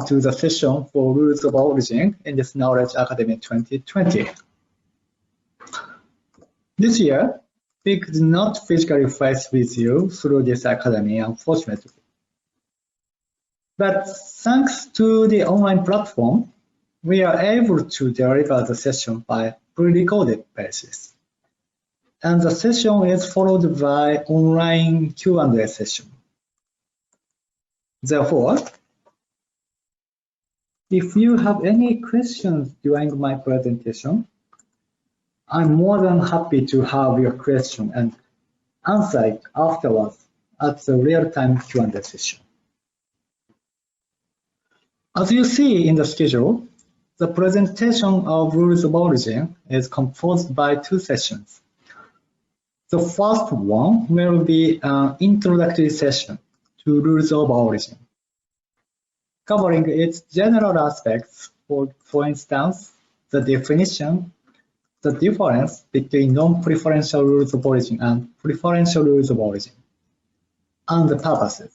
to the session for Rules of Origin in this Knowledge Academy 2020. This year, we could not physically face with you through this academy, unfortunately. But thanks to the online platform, we are able to deliver the session by pre-recorded basis. And the session is followed by online Q&A session. Therefore, if you have any questions during my presentation, I'm more than happy to have your question and answer it afterwards at the real-time Q&A session. As you see in the schedule, the presentation of Rules of Origin is composed by two sessions. The first one will be an introductory session to Rules of Origin, covering its general aspects, for instance, the definition, the difference between non-preferential rules of origin and preferential rules of origin, and the purposes,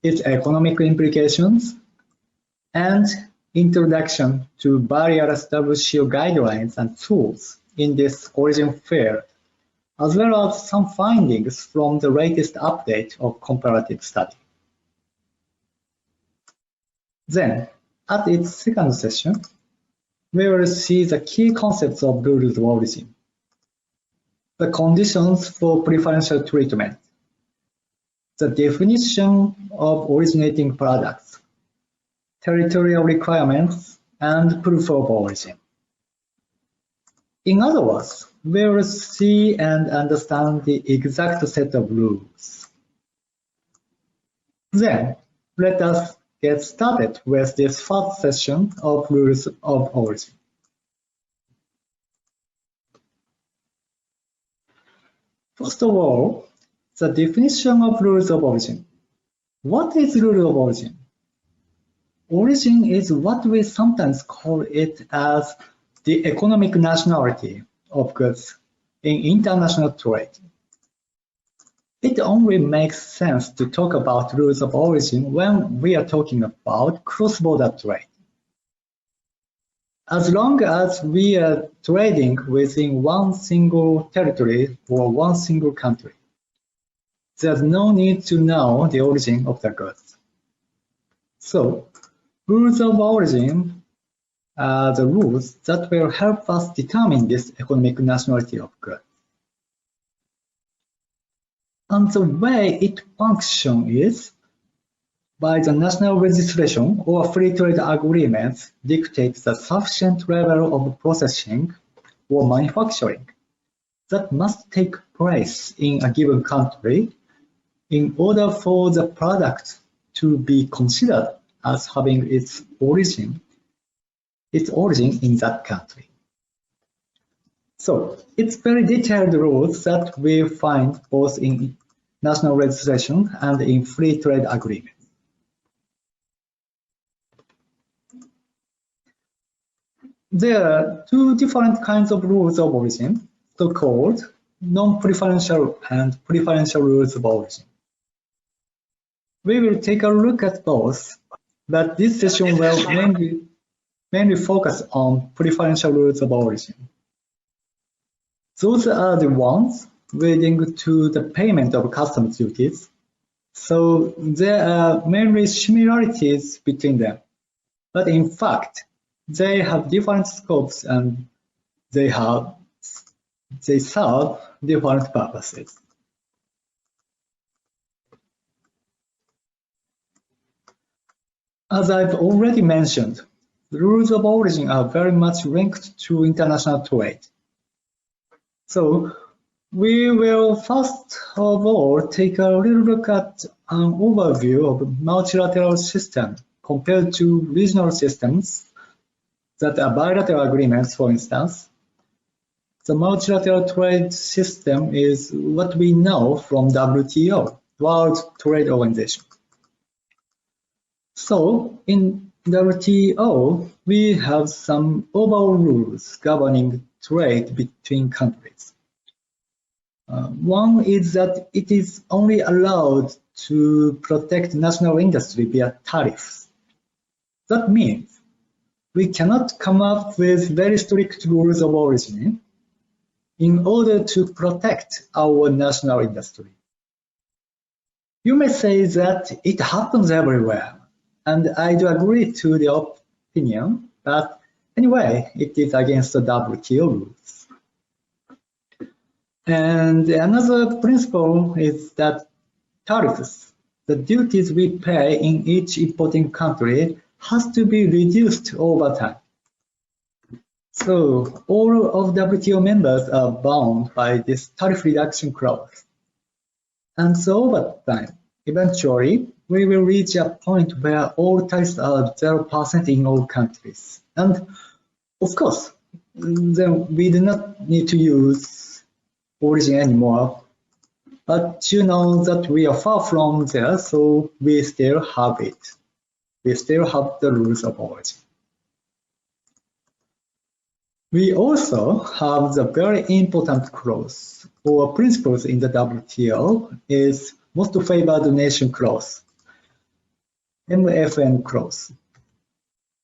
its economic implications, and introduction to various WCO guidelines and tools in this origin field, as well as some findings from the latest update of comparative study. Then, at its second session, we will see the key concepts of rules of origin, the conditions for preferential treatment, the definition of originating products, territorial requirements, and proof of origin. In other words, we will see and understand the exact set of rules. Then, let us get started with this first session of Rules of Origin. First of all, the definition of Rules of Origin. What is Rule of Origin? Origin is what we sometimes call it as the economic nationality of goods in international trade. It only makes sense to talk about rules of origin when we are talking about cross-border trade. As long as we are trading within one single territory or one single country, there's no need to know the origin of the goods. So, rules of origin are the rules that will help us determine this economic nationality of goods. And the way it functions is by the national legislation or free trade agreements dictates the sufficient level of processing or manufacturing that must take place in a given country in order for the product to be considered as having its origin in that country. So it's very detailed rules that we find both in national legislation and in free trade agreements. There are two different kinds of rules of origin, so-called non-preferential and preferential rules of origin. We will take a look at both, but this session will mainly focus on preferential rules of origin. Those are the ones leading to the payment of customs duties, so there are mainly similarities between them. But in fact, they have different scopes and they serve different purposes. As I've already mentioned, the rules of origin are very much linked to international trade. So we will first of all take a little look at an overview of multilateral system compared to regional systems that are bilateral agreements, for instance. The multilateral trade system is what we know from WTO, World Trade Organization. So in WTO, we have some overall rules governing trade between countries. One is that it is only allowed to protect national industry via tariffs. That means we cannot come up with very strict rules of origin in order to protect our national industry. You may say that it happens everywhere, and I do agree to the opinion, but anyway, it is against the WTO rules. And another principle is that tariffs, the duties we pay in each importing country, has to be reduced over time. So all of WTO members are bound by this tariff reduction clause. And so over time, eventually, we will reach a point where all tariffs are 0% in all countries. And of course, then we do not need to use origin anymore. But you know that we are far from there, so we still have it. We still have the rules of origin. We also have the very important clause or principles in the WTO is most favored nation clause, MFN clause.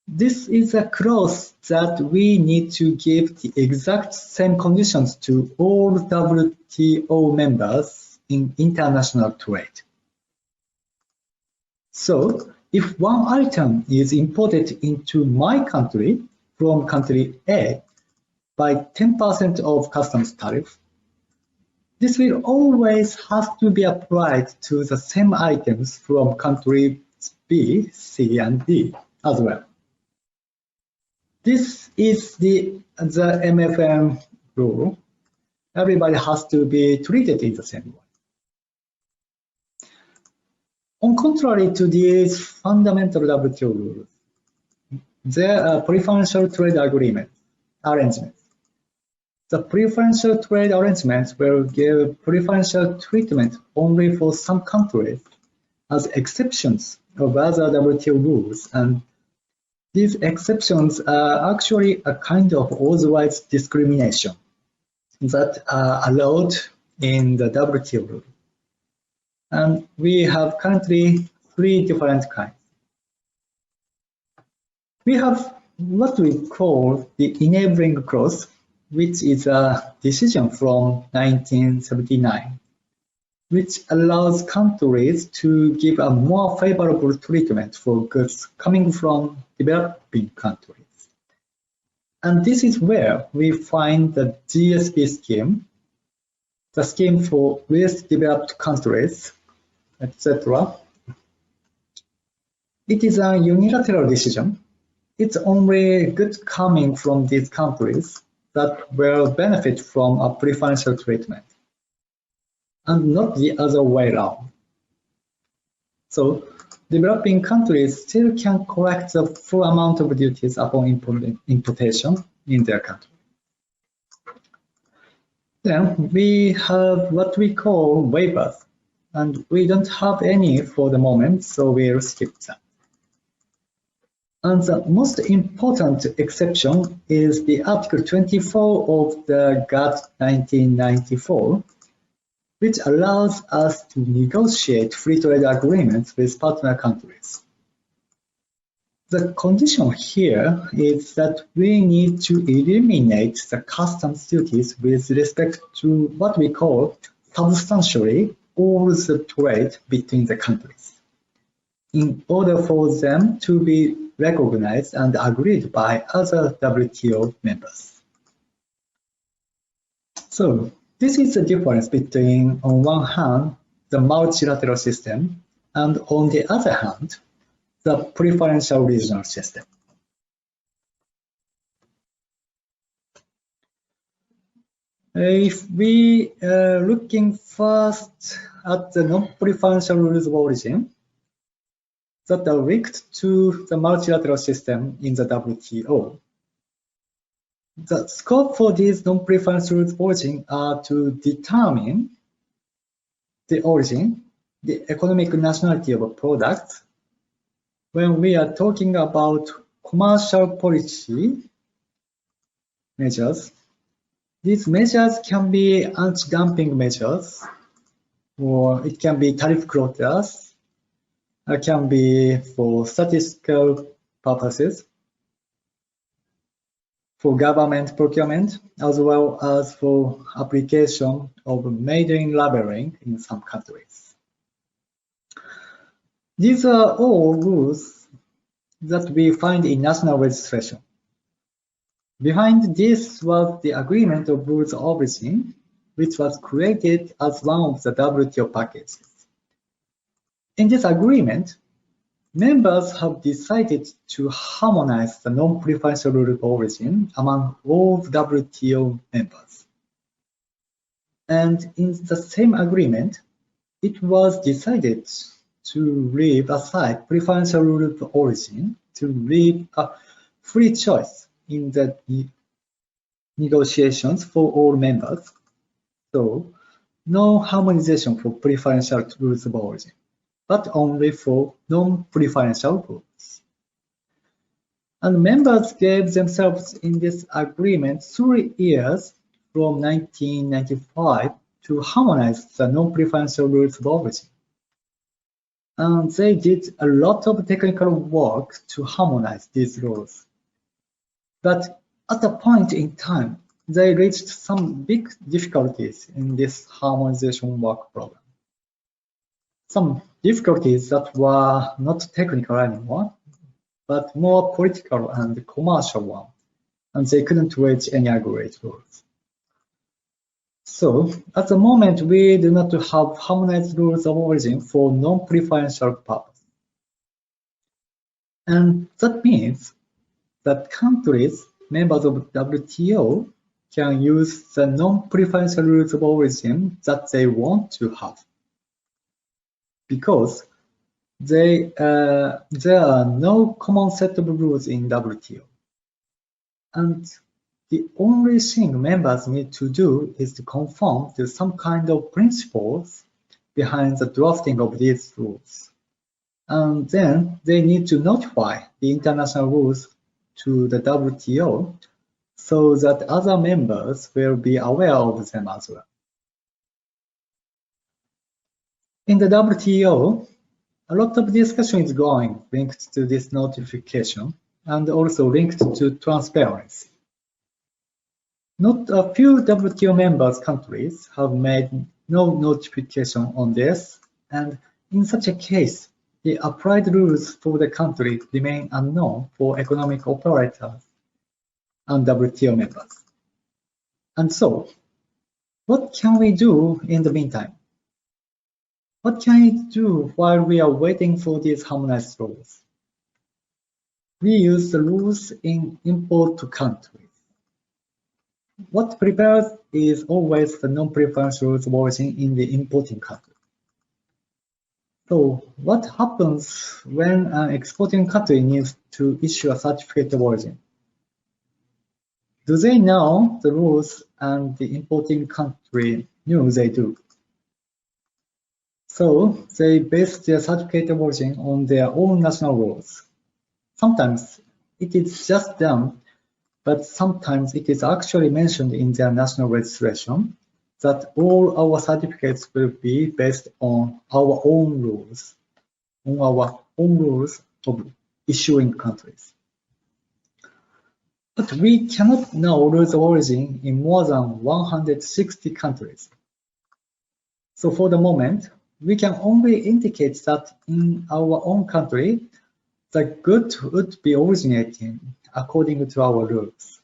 This is a clause that we need to give the exact same conditions to all WTO members in international trade. So, if one item is imported into my country from country A by 10% of customs tariff, this will always have to be applied to the same items from countries B, C, and D as well. This is the MFN rule. Everybody has to be treated in the same way. On contrary to these fundamental WTO rules, there are preferential trade arrangements. The preferential trade arrangements will give preferential treatment only for some countries as exceptions of other WTO rules, and these exceptions are actually a kind of authorized discrimination that are allowed in the WTO rule. And we have currently 3 different kinds. We have what we call the enabling clause, which is a decision from 1979, which allows countries to give a more favorable treatment for goods coming from developing countries. And this is where we find the GSP scheme, the scheme for least developed countries, etc. It is a unilateral decision. It's only goods coming from these countries that will benefit from a preferential treatment, and not the other way around. So, developing countries still can collect the full amount of duties upon importation in their country. Then we have what we call waivers, and we don't have any for the moment, so we'll skip that. And the most important exception is the Article 24 of the GATT 1994, which allows us to negotiate free trade agreements with partner countries. The condition here is that we need to eliminate the customs duties with respect to what we call substantially all the trade between the countries, in order for them to be recognized and agreed by other WTO members. So, this is the difference between, on one hand, the multilateral system, and on the other hand, the preferential regional system. If we are looking first at the non-preferential rules of origin that are linked to the multilateral system in the WTO, the scope for these non-preferential rules of origin are to determine the origin, the economic nationality of a product. When we are talking about commercial policy measures, these measures can be anti-dumping measures, or it can be tariff quotas, it can be for statistical purposes, for government procurement, as well as for application of made-in labeling in some countries. These are all rules that we find in national registration. Behind this was the Agreement of Rules of Origin, which was created as one of the WTO packages. In this agreement, members have decided to harmonize the non-preferential rule of origin among all WTO members. And in the same agreement, it was decided to leave aside preferential rule of origin to leave a free choice in the negotiations for all members. So, no harmonization for preferential rules of origin, but only for non-preferential rules. And members gave themselves in this agreement 3 years from 1995 to harmonize the non-preferential rules of origin. And they did a lot of technical work to harmonize these rules. But at a point in time, they reached some big difficulties in this harmonization work program. Some difficulties that were not technical anymore, but more political and commercial ones, and they couldn't reach any aggregate rules. So, at the moment, we do not have harmonized rules of origin for non-preferential purpose. And that means that countries, members of WTO, can use the non-preferential rules of origin that they want to have, because there are no common set of rules in WTO. And the only thing members need to do is to conform to some kind of principles behind the drafting of these rules. And then they need to notify the international rules to the WTO so that other members will be aware of them as well. In the WTO, a lot of discussion is going linked to this notification and also linked to transparency. Not a few WTO members countries have made no notification on this, and in such a case, the applied rules for the country remain unknown for economic operators and WTO members. And so, what can we do in the meantime? What can we do while we are waiting for these harmonized rules? We use the rules in import to countries. What prepares is always the non-preferential rules of origin in the importing country. So what happens when an exporting country needs to issue a certificate of origin? Do they know the rules and the importing country knew they do? So they base their certificate of origin on their own national rules. Sometimes it is just done, but sometimes it is actually mentioned in their national registration that all our certificates will be based on our own rules, of issuing countries. But we cannot know rules of origin in more than 160 countries. So for the moment, we can only indicate that in our own country, the good would be originating according to our rules.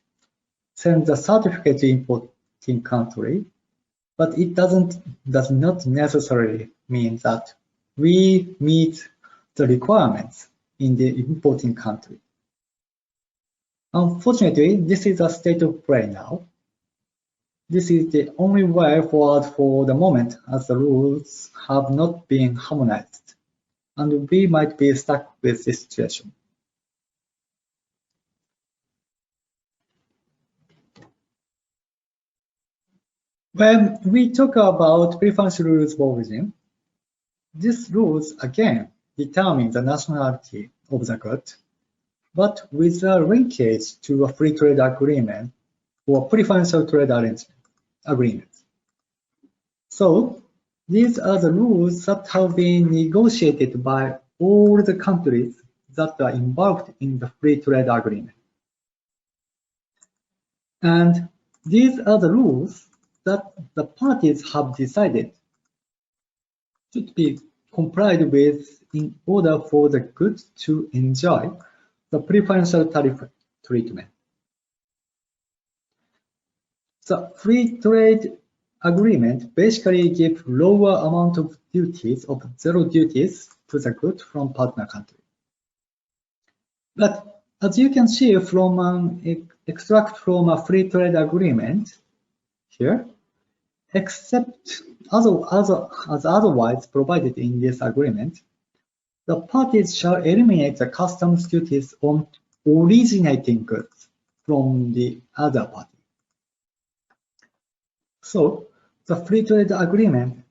Send the certificate to importing country, but it does not necessarily mean that we meet the requirements in the importing country. Unfortunately, this is a state of play now. This is the only way forward for the moment, as the rules have not been harmonized, and we might be stuck with this situation. When we talk about preferential rules of origin, these rules again determine the nationality of the good, but with a linkage to a free trade agreement or preferential trade agreement. So these are the rules that have been negotiated by all the countries that are involved in the free trade agreement. And these are the rules that the parties have decided should be complied with in order for the goods to enjoy the preferential tariff treatment. The free trade agreement basically gives lower amount of duties of zero duties to the goods from partner country. But as you can see from an extract from a free trade agreement here, except as otherwise provided in this agreement, the parties shall eliminate the customs duties on originating goods from the other party. So the free trade agreement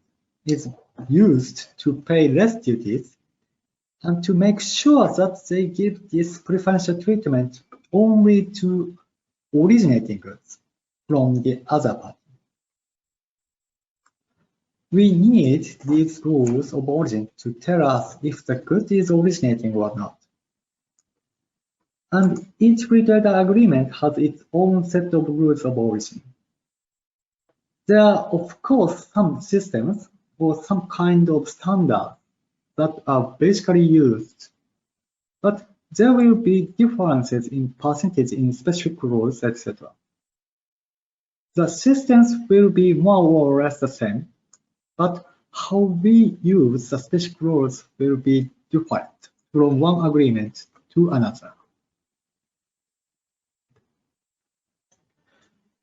is used to pay less duties and to make sure that they give this preferential treatment only to originating goods from the other party. We need these rules of origin to tell us if the good is originating or not. And each free trade agreement has its own set of rules of origin. There are, of course, some systems or some kind of standards that are basically used, but there will be differences in percentage in specific rules, etc. The systems will be more or less the same, but how we use the specific rules will be different from one agreement to another.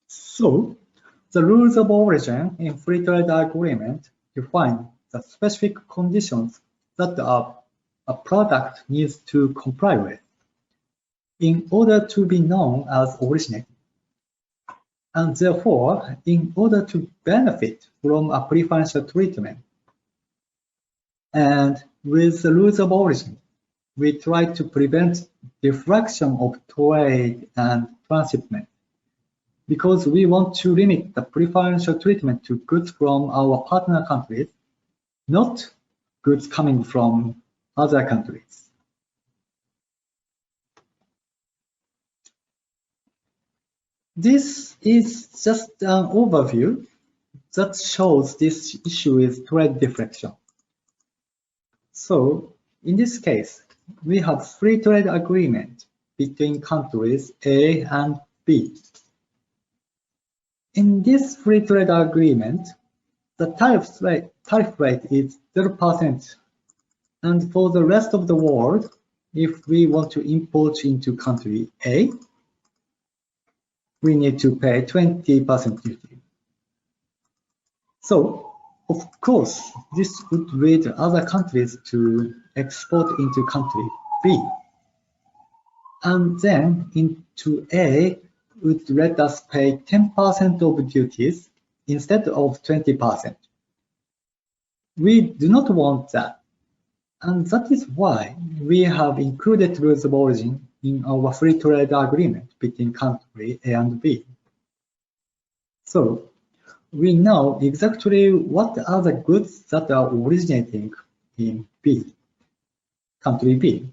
So, the rules of origin in free trade agreement define the specific conditions that a product needs to comply with in order to be known as originating. And therefore, in order to benefit from a preferential treatment. And with the rules of origin, we try to prevent diffraction of trade and transshipment, because we want to limit the preferential treatment to goods from our partner countries, not goods coming from other countries. This is just an overview that shows this issue with trade deflection. So, in this case, we have free trade agreement between countries A and B. In this free trade agreement, the tariff rate is 0%, and for the rest of the world, if we want to import into country A, we need to pay 20% duty. So, of course, this would lead other countries to export into country B. And then into A would let us pay 10% of duties instead of 20%. We do not want that. And that is why we have included rules of origin in our free trade agreement between country A and B. So, we know exactly what are the goods that are originating in B, country B,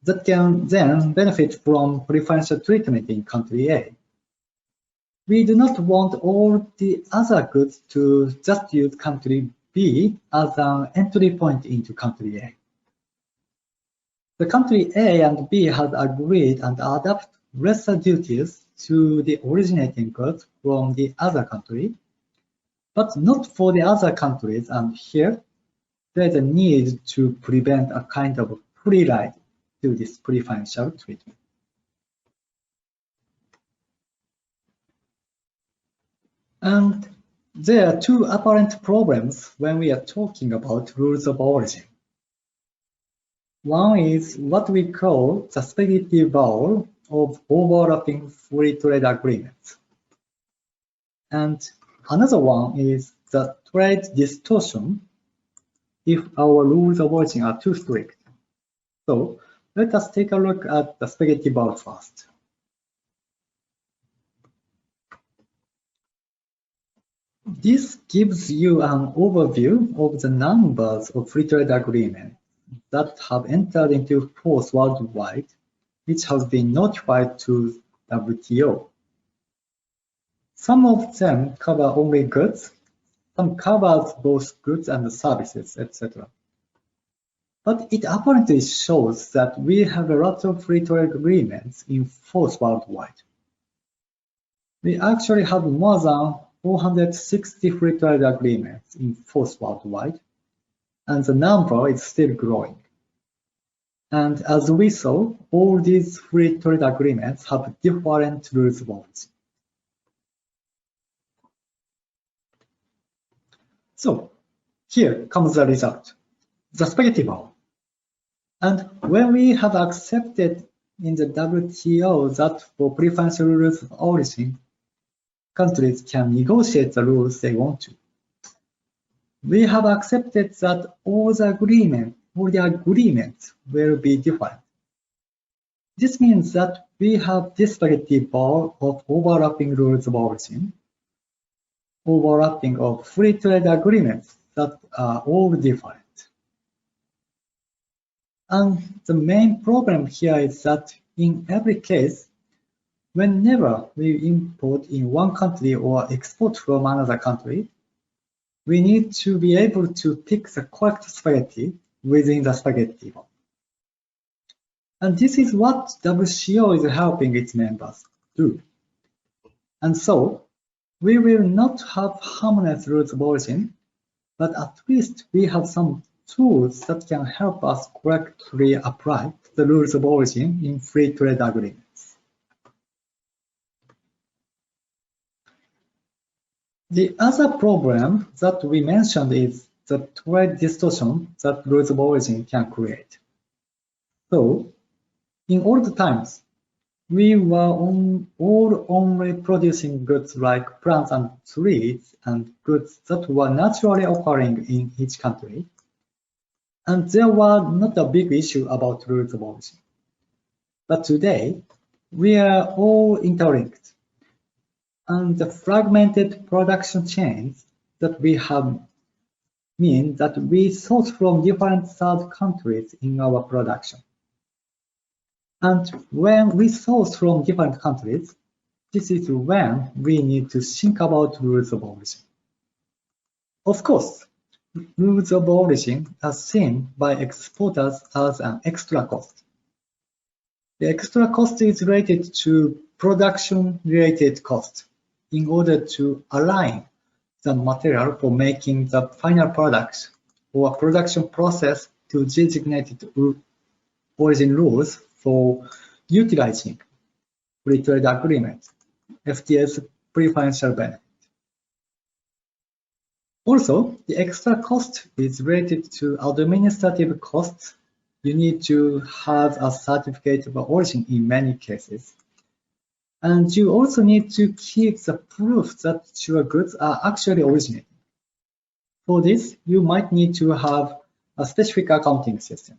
that can then benefit from preferential treatment in country A. We do not want all the other goods to just use country B as an entry point into country A. The country A and B has agreed and adapt lesser duties to the originating goods from the other country, but not for the other countries, and here there is a need to prevent a kind of free ride to this preferential treatment. And there are two apparent problems when we are talking about rules of origin. One is what we call the spaghetti bowl of overlapping free trade agreements. And another one is the trade distortion if our rules of origin are too strict. So let us take a look at the spaghetti bowl first. This gives you an overview of the numbers of free trade agreements that have entered into force worldwide, which have been notified to WTO. Some of them cover only goods, some covers both goods and services, etc. But it apparently shows that we have a lot of free trade agreements in force worldwide. We actually have more than 460 free trade agreements in force worldwide, and the number is still growing. And as we saw, all these free trade agreements have different rules of origin. So here comes the result, the spaghetti bowl. And when we have accepted in the WTO that for preferential rules of origin, countries can negotiate the rules they want to, we have accepted that all the agreements will be different. This means that we have this spaghetti bowl of overlapping rules of origin, overlapping of free trade agreements that are all different. And the main problem here is that in every case, whenever we import in one country or export from another country, we need to be able to pick the correct spaghetti within the spaghetti bowl. And this is what WCO is helping its members do. And so, we will not have harmonized rules of origin, but at least we have some tools that can help us correctly apply the rules of origin in free trade agreements. The other problem that we mentioned is the trade distortion that rules of origin can create. So, in old times, we were all only producing goods like plants and trees and goods that were naturally occurring in each country. And there was not a big issue about rules of origin. But today, we are all interlinked. And the fragmented production chains that we have mean that we source from different third countries in our production. And when we source from different countries, this is when we need to think about rules of origin. Of course, rules of origin are seen by exporters as an extra cost. The extra cost is related to production-related cost in order to align the material for making the final product or production process to designated origin rules for utilizing free trade agreement, FTA's preferential benefit. Also, the extra cost is related to administrative costs. You need to have a certificate of origin in many cases. And you also need to keep the proof that your goods are actually originating. For this, you might need to have a specific accounting system.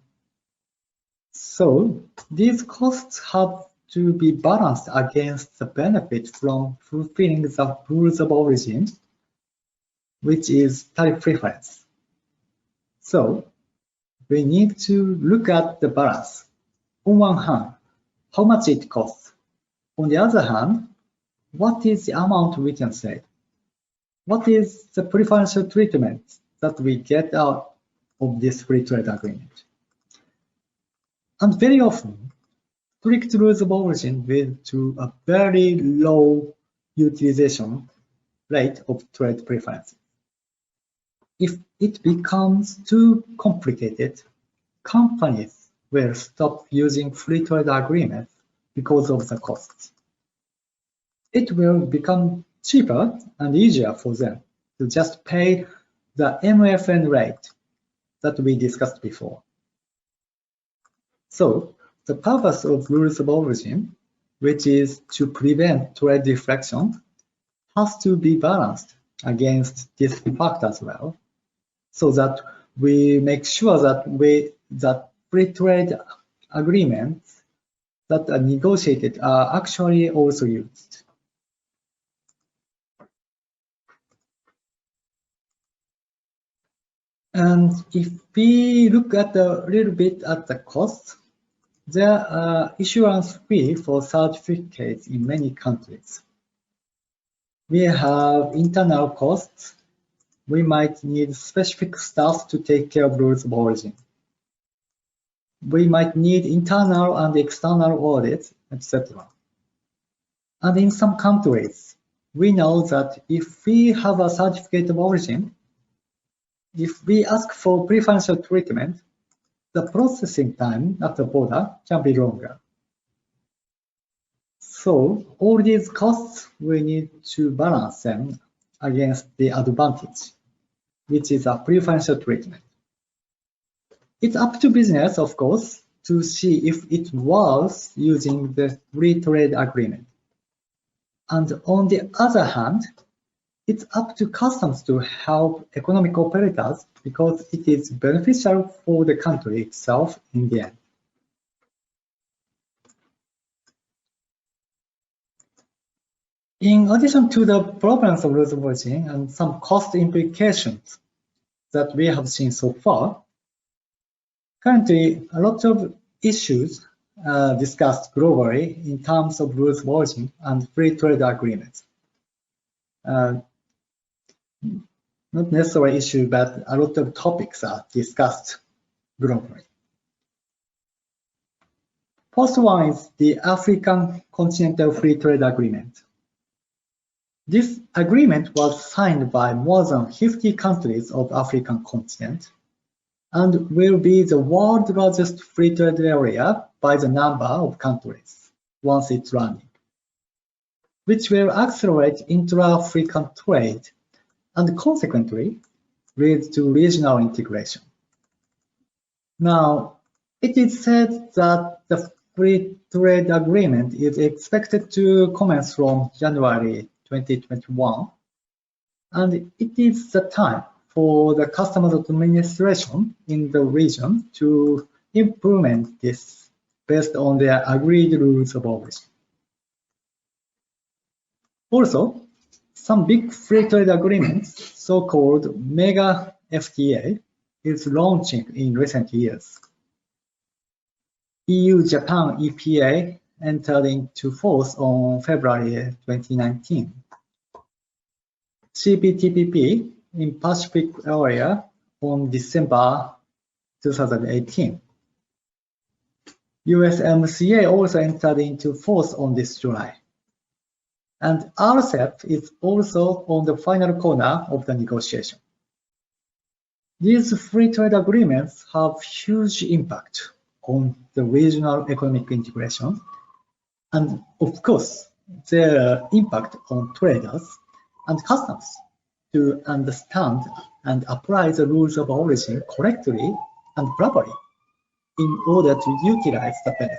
So these costs have to be balanced against the benefit from fulfilling the rules of origin, which is tariff preference. So we need to look at the balance. On one hand, how much it costs. On the other hand, what is the amount we can save? What is the preferential treatment that we get out of this free trade agreement? And very often, strict rules of origin lead to a very low utilization rate of trade preferences. If it becomes too complicated, companies will stop using free trade agreements because of the costs. It will become cheaper and easier for them to just pay the MFN rate that we discussed before. So the purpose of rules of origin, which is to prevent trade deflection, has to be balanced against this fact as well, so that we make sure that free trade agreements that are negotiated are actually also used. And if we look at a little bit at the costs, there are issuance fee for certificates in many countries. We have internal costs. We might need specific staff to take care of rules of origin. We might need internal and external audits, etc. And in some countries, we know that if we have a certificate of origin, if we ask for preferential treatment, the processing time at the border can be longer. So all these costs, we need to balance them against the advantage, which is a preferential treatment. It's up to business, of course, to see if it was using the free trade agreement. And on the other hand, it's up to customs to help economic operators because it is beneficial for the country itself in the end. In addition to the problems of rules of origin and some cost implications that we have seen so far, currently a lot of issues discussed globally in terms of rules of origin and free trade agreements. Not necessarily issue, but a lot of topics are discussed globally. First one is the African Continental Free Trade Agreement. This agreement was signed by more than 50 countries of the African continent and will be the world's largest free trade area by the number of countries once it's running, which will accelerate intra-African trade and consequently lead to regional integration. Now, it is said that the free trade agreement is expected to commence from January 2021, and it is the time for the customs administration in the region to implement this based on their agreed rules of origin. Also, some big free trade agreements, so-called mega FTA, is launching in recent years. EU-Japan EPA entered into force on February 2019. CPTPP in Pacific area on December 2018. USMCA also entered into force on this July. And RCEP is also on the final corner of the negotiation. These free trade agreements have huge impact on the regional economic integration, and of course, their impact on traders and customs to understand and apply the rules of origin correctly and properly in order to utilize the benefit.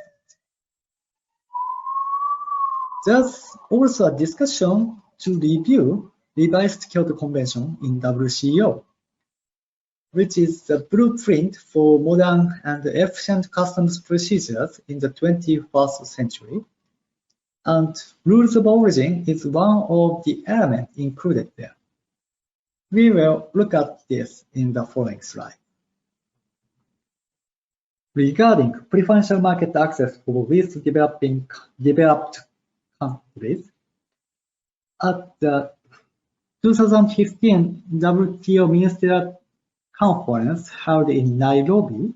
There's also a discussion to review revised Kyoto Convention in WCO, which is the blueprint for modern and efficient customs procedures in the 21st century. And rules of origin is one of the elements included there. We will look at this in the following slide. Regarding preferential market access for least developed countries, at the 2015 WTO Ministerial Conference held in Nairobi,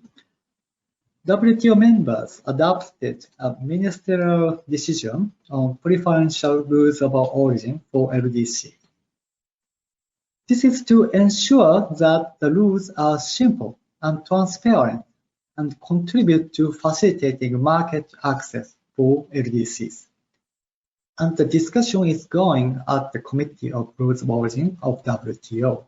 WTO members adopted a ministerial decision on preferential rules of origin for LDC. This is to ensure that the rules are simple and transparent and contribute to facilitating market access for LDCs. And the discussion is going at the Committee of Rules of Origin of WTO.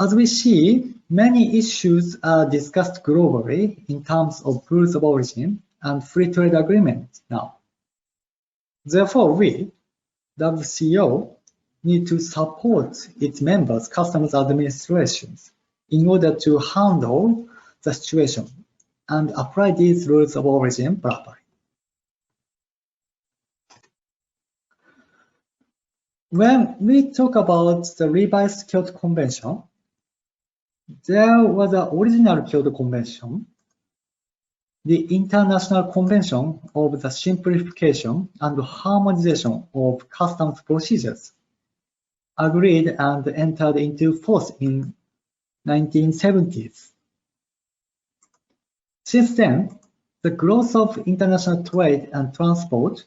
As we see, many issues are discussed globally in terms of rules of origin and free trade agreements now. Therefore, we, WCO, need to support its members' customs administrations in order to handle the situation and apply these rules of origin properly. When we talk about the revised Kyoto Convention, there was an original Kyoto Convention, the International Convention of the Simplification and Harmonization of Customs Procedures, agreed and entered into force in 1970s. Since then, the growth of international trade and transport,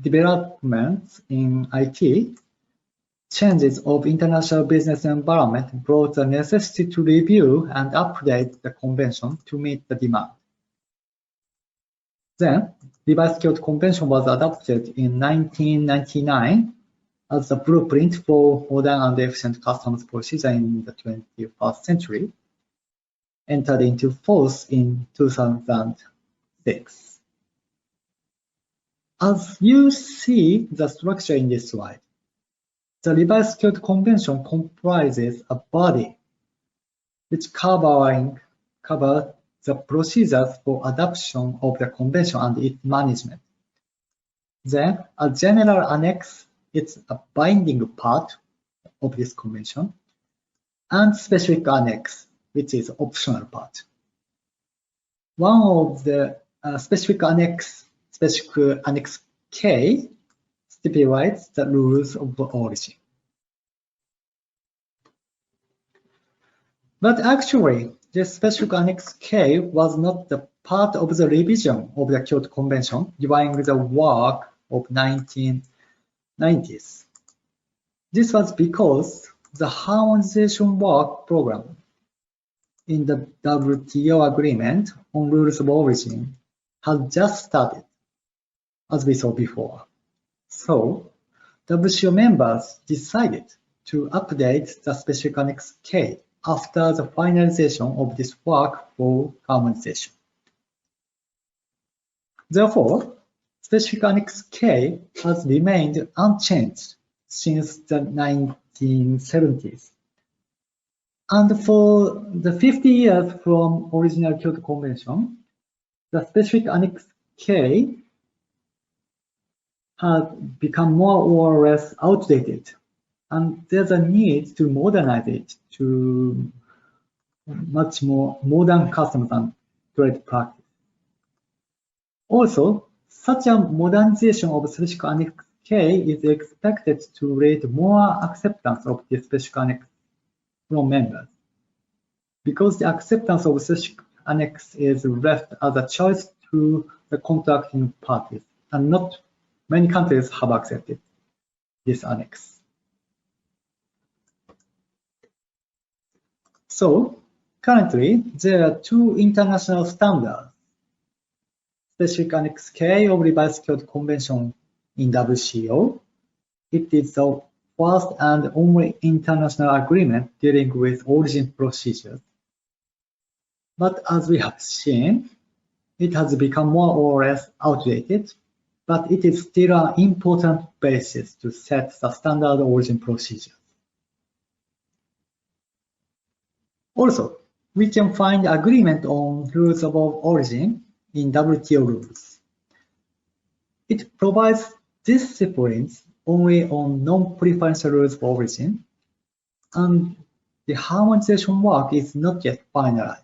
developments in IT, changes of international business environment brought the necessity to review and update the convention to meet the demand. Then, revised Kyoto Convention was adopted in 1999 as the blueprint for modern and efficient customs procedure in the 21st century, entered into force in 2006. As you see the structure in this slide, the revised Kyoto Convention comprises a body which covers the procedures for adoption of the convention and its management. Then, a general annex is a binding part of this convention, and specific annex, which is optional part. One of the specific annex K, stipulates the rules of origin. But actually, the specific annex K was not the part of the revision of the Kyoto Convention during the work of 1990s. This was because the harmonization work program in the WTO agreement on rules of origin had just started, as we saw before. So, WCO members decided to update the specific annex K after the finalization of this work for harmonization. Therefore, specific annex K has remained unchanged since the 1970s. And for the 50 years from original Kyoto Convention, the specific annex K has become more or less outdated, and there's a need to modernize it to much more modern customs and trade practice. Also, such a modernization of specific annex K is expected to lead more acceptance of the specific annex from members, because the acceptance of specific annex is left as a choice to the contracting parties, and not many countries have accepted this annex. So, currently, there are two international standards: specific annex K of revised Kyoto Convention in WCO. It is the first and only international agreement dealing with origin procedures. But as we have seen, it has become more or less outdated, but it is still an important basis to set the standard origin procedures. Also, we can find agreement on rules of origin in WTO rules. It provides disciplines only on non-preferential rules of origin, and the harmonization work is not yet finalized.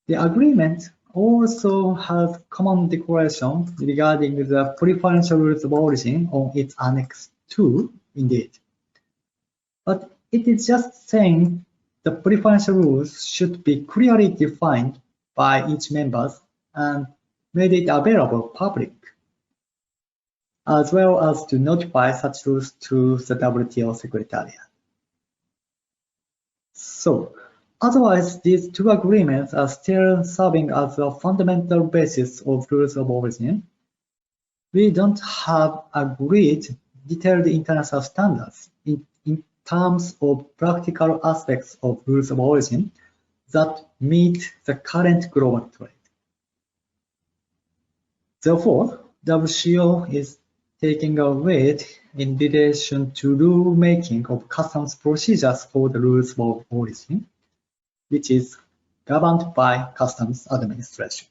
The agreement also has common declaration regarding the preferential rules of origin on its Annex 2, indeed. But it is just saying the preferential rules should be clearly defined by each member and made it available public, as well as to notify such rules to the WTO Secretariat. So, otherwise, these two agreements are still serving as a fundamental basis of rules of origin. We don't have agreed detailed international standards in terms of practical aspects of rules of origin that meet the current global trade. Therefore, WCO is taking a lead in relation to rulemaking of customs procedures for the rules of origin, which is governed by customs administration.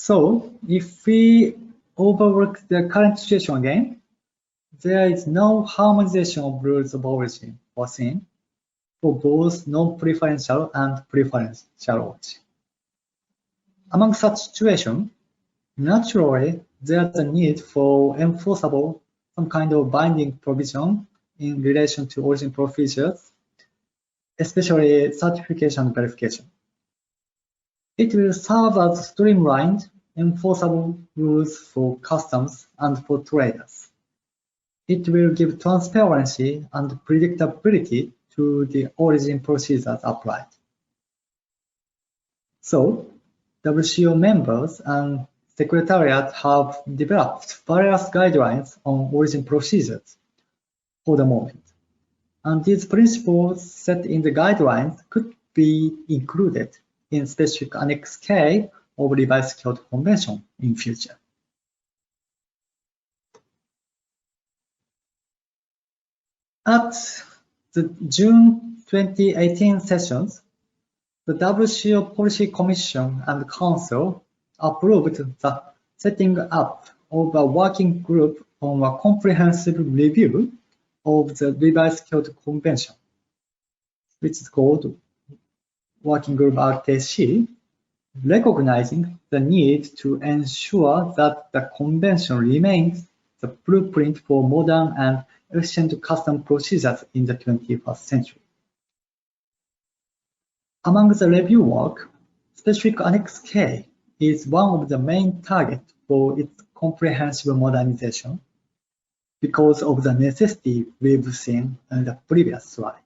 So if we overlook the current situation again, there is no harmonization of rules of origin foreseen for both non-preferential and preferential origin. Among such situations, naturally, there's a need for enforceable some kind of binding provision in relation to origin procedures, especially certification and verification. It will serve as streamlined, enforceable rules for customs and for traders. It will give transparency and predictability to the origin procedures applied. So, WCO members and Secretariat have developed various guidelines on origin procedures for the moment. And these principles set in the guidelines could be included in specific Annex K of Revised Kyoto Convention in future. At the June 2018 sessions, the WCO Policy Commission and Council approved the setting up of a working group on a comprehensive review of the Revised Kyoto Convention, which is called Working Group RTC, recognizing the need to ensure that the convention remains the blueprint for modern and efficient custom procedures in the 21st century. Among the review work, specific Annex K is one of the main targets for its comprehensive modernization because of the necessity we've seen in the previous slide.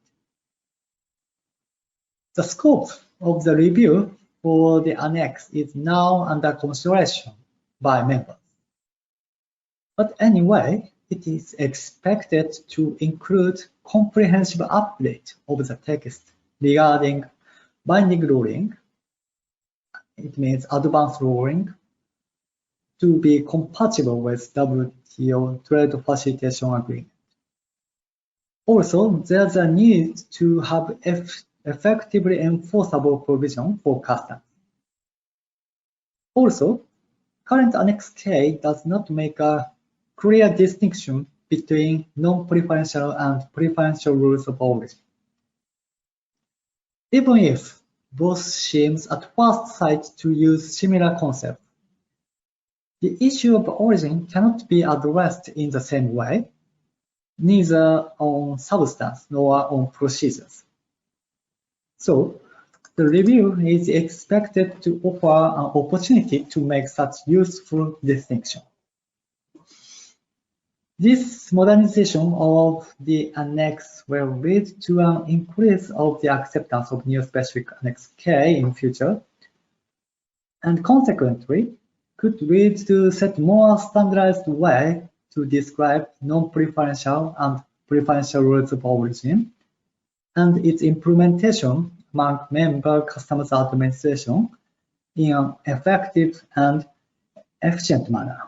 The scope of the review for the annex is now under consideration by members. But anyway, it is expected to include comprehensive update of the text regarding binding ruling, it means advanced ruling, to be compatible with WTO trade facilitation agreement. Also, there's a need to have effectively enforceable provision for customs. Also, current Annex K does not make a clear distinction between non-preferential and preferential rules of origin. Even if both seems at first sight to use similar concepts, the issue of origin cannot be addressed in the same way, neither on substance nor on procedures. So, the review is expected to offer an opportunity to make such useful distinction. This modernization of the annex will lead to an increase of the acceptance of new specific Annex K in future, and consequently could lead to set more standardized way to describe non-preferential and preferential rules of origin, and its implementation among member customs administration in an effective and efficient manner.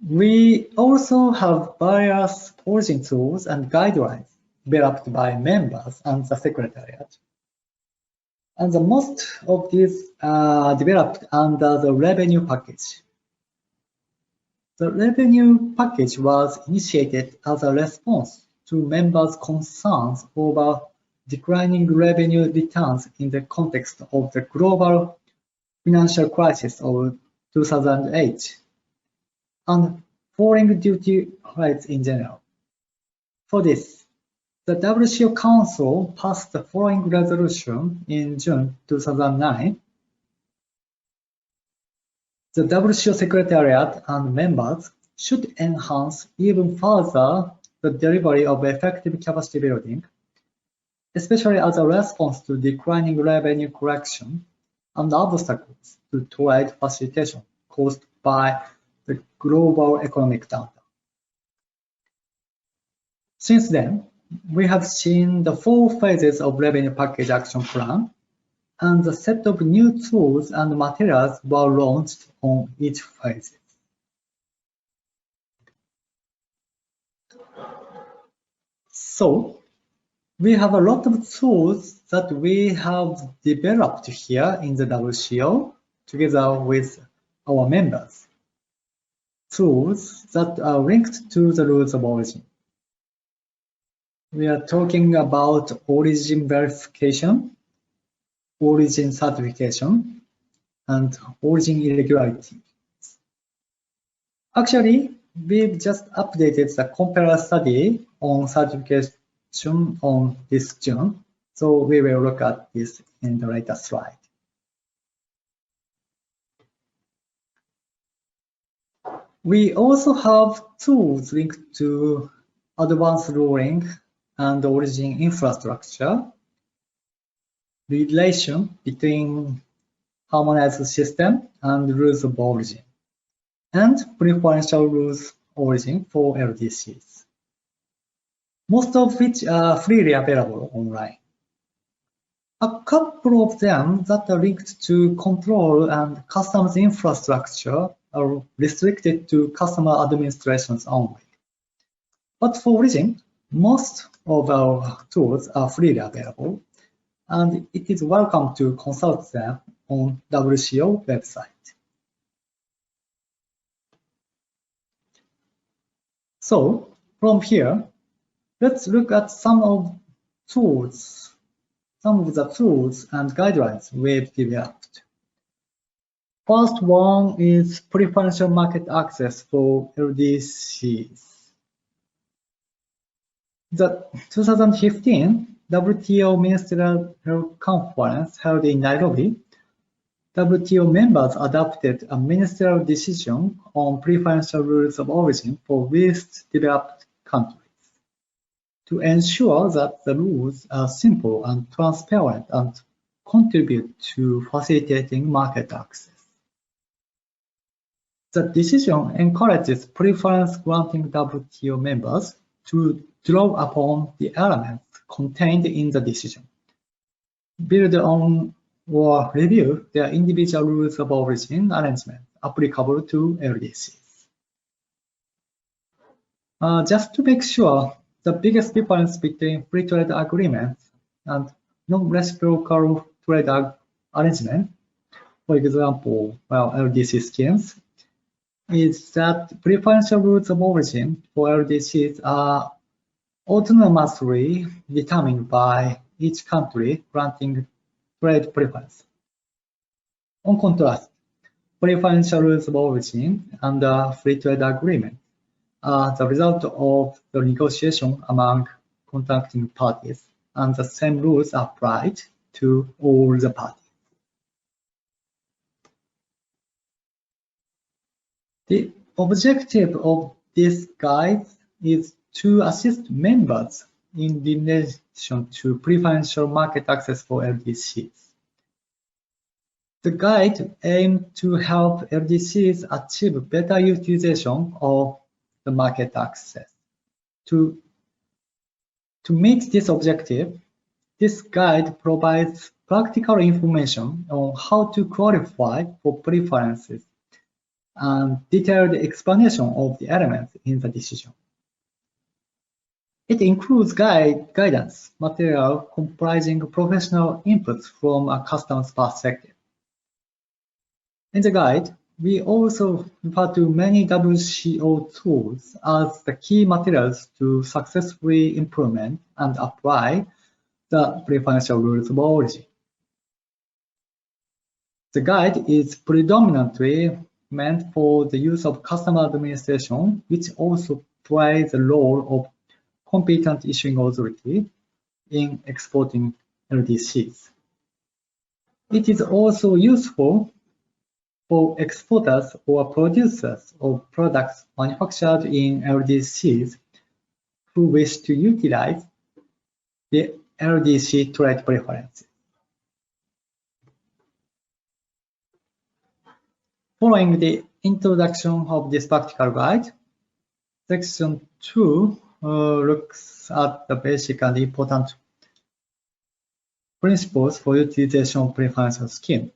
We also have various origin tools and guidelines developed by members and the Secretariat. And the most of these are developed under the revenue package. The revenue package was initiated as a response to members' concerns over declining revenue returns in the context of the global financial crisis of 2008 and falling duty rates in general. For this, the WCO Council passed the following resolution in June 2009. The WCO Secretariat and members should enhance even further the delivery of effective capacity building, especially as a response to declining revenue collection and obstacles to trade facilitation caused by the global economic downturn. Since then, we have seen the 4 phases of Revenue Package Action Plan, and the set of new tools and materials were launched on each phase. So, We have a lot of tools that we have developed here in the WCO together with our members. Tools that are linked to the rules of origin. We are talking about origin verification, origin certification, and origin irregularity. Actually, we've just updated the compiler study on certification on this June, so we will look at this in the later slide. We also have tools linked to advanced ruling and origin infrastructure, relation between harmonized system and rules of origin, and preferential rules of origin for LDCs, most of which are freely available online. A couple of them that are linked to control and customs infrastructure are restricted to customer administrations only. But for origin, most of our tools are freely available, and it is welcome to consult them on WCO website. So from here, let's look at some of the tools and guidelines we've developed. First one is preferential market access for LDCs. The 2015 WTO Ministerial Conference held in Nairobi, WTO members adopted a ministerial decision on preferential rules of origin for least developed countries to ensure that the rules are simple and transparent and contribute to facilitating market access. The decision encourages preference granting WTO members to draw upon the elements contained in the decision, build on or review their individual rules of origin arrangement applicable to LDCs. Just to make sure, the biggest difference between free trade agreements and non-reciprocal trade arrangement, for example, LDC schemes, is that preferential rules of origin for LDCs are autonomously determined by each country granting trade preference. On contrast, preferential rules of origin under free trade agreement are the result of the negotiation among contracting parties, and the same rules are applied to all the parties. The objective of this guide is to assist members in relation to preferential market access for LDCs. The guide aims to help LDCs achieve better utilization of the market access. To meet this objective, this guide provides practical information on how to qualify for preferences and detailed explanation of the elements in the decision. It includes guidance material comprising professional inputs from a customer's perspective. In the guide, we also refer to many WCO tools as the key materials to successfully implement and apply the preferential rules of origin. The guide is predominantly meant for the use of customer administration, which also plays the role of competent issuing authority in exporting LDCs. It is also useful for exporters or producers of products manufactured in LDCs who wish to utilize the LDC trade preferences. Following the introduction of this practical guide, Section 2 looks at the basic and important principles for utilization of preferential scheme.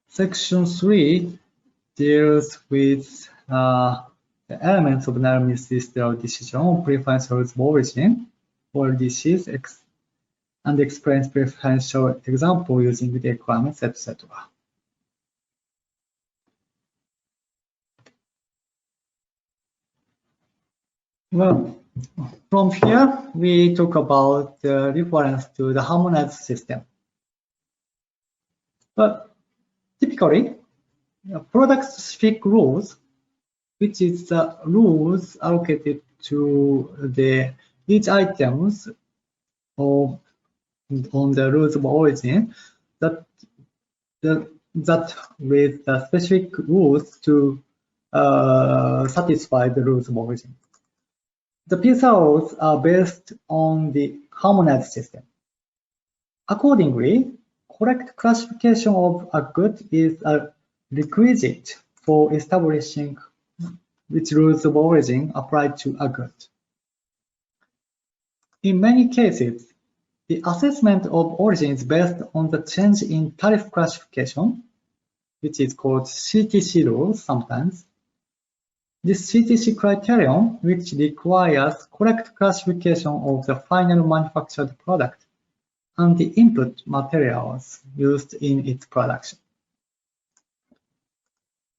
Section 3 deals with the elements of an ministerial decision on preferential rules of origin. for dishes and explains preferential example using the requirements, etc. Well, from here, we talk about the reference to the harmonized system. But typically, product-specific rules, which is the rules allocated to the each items or on the rules of origin, that with the specific rules to satisfy the rules of origin. The PSROs are based on the harmonized system. Accordingly, correct classification of a good is a requisite for establishing which rules of origin apply to a good. In many cases, the assessment of origin is based on the change in tariff classification, which is called CTC rules sometimes. This CTC criterion, which requires correct classification of the final manufactured product and the input materials used in its production.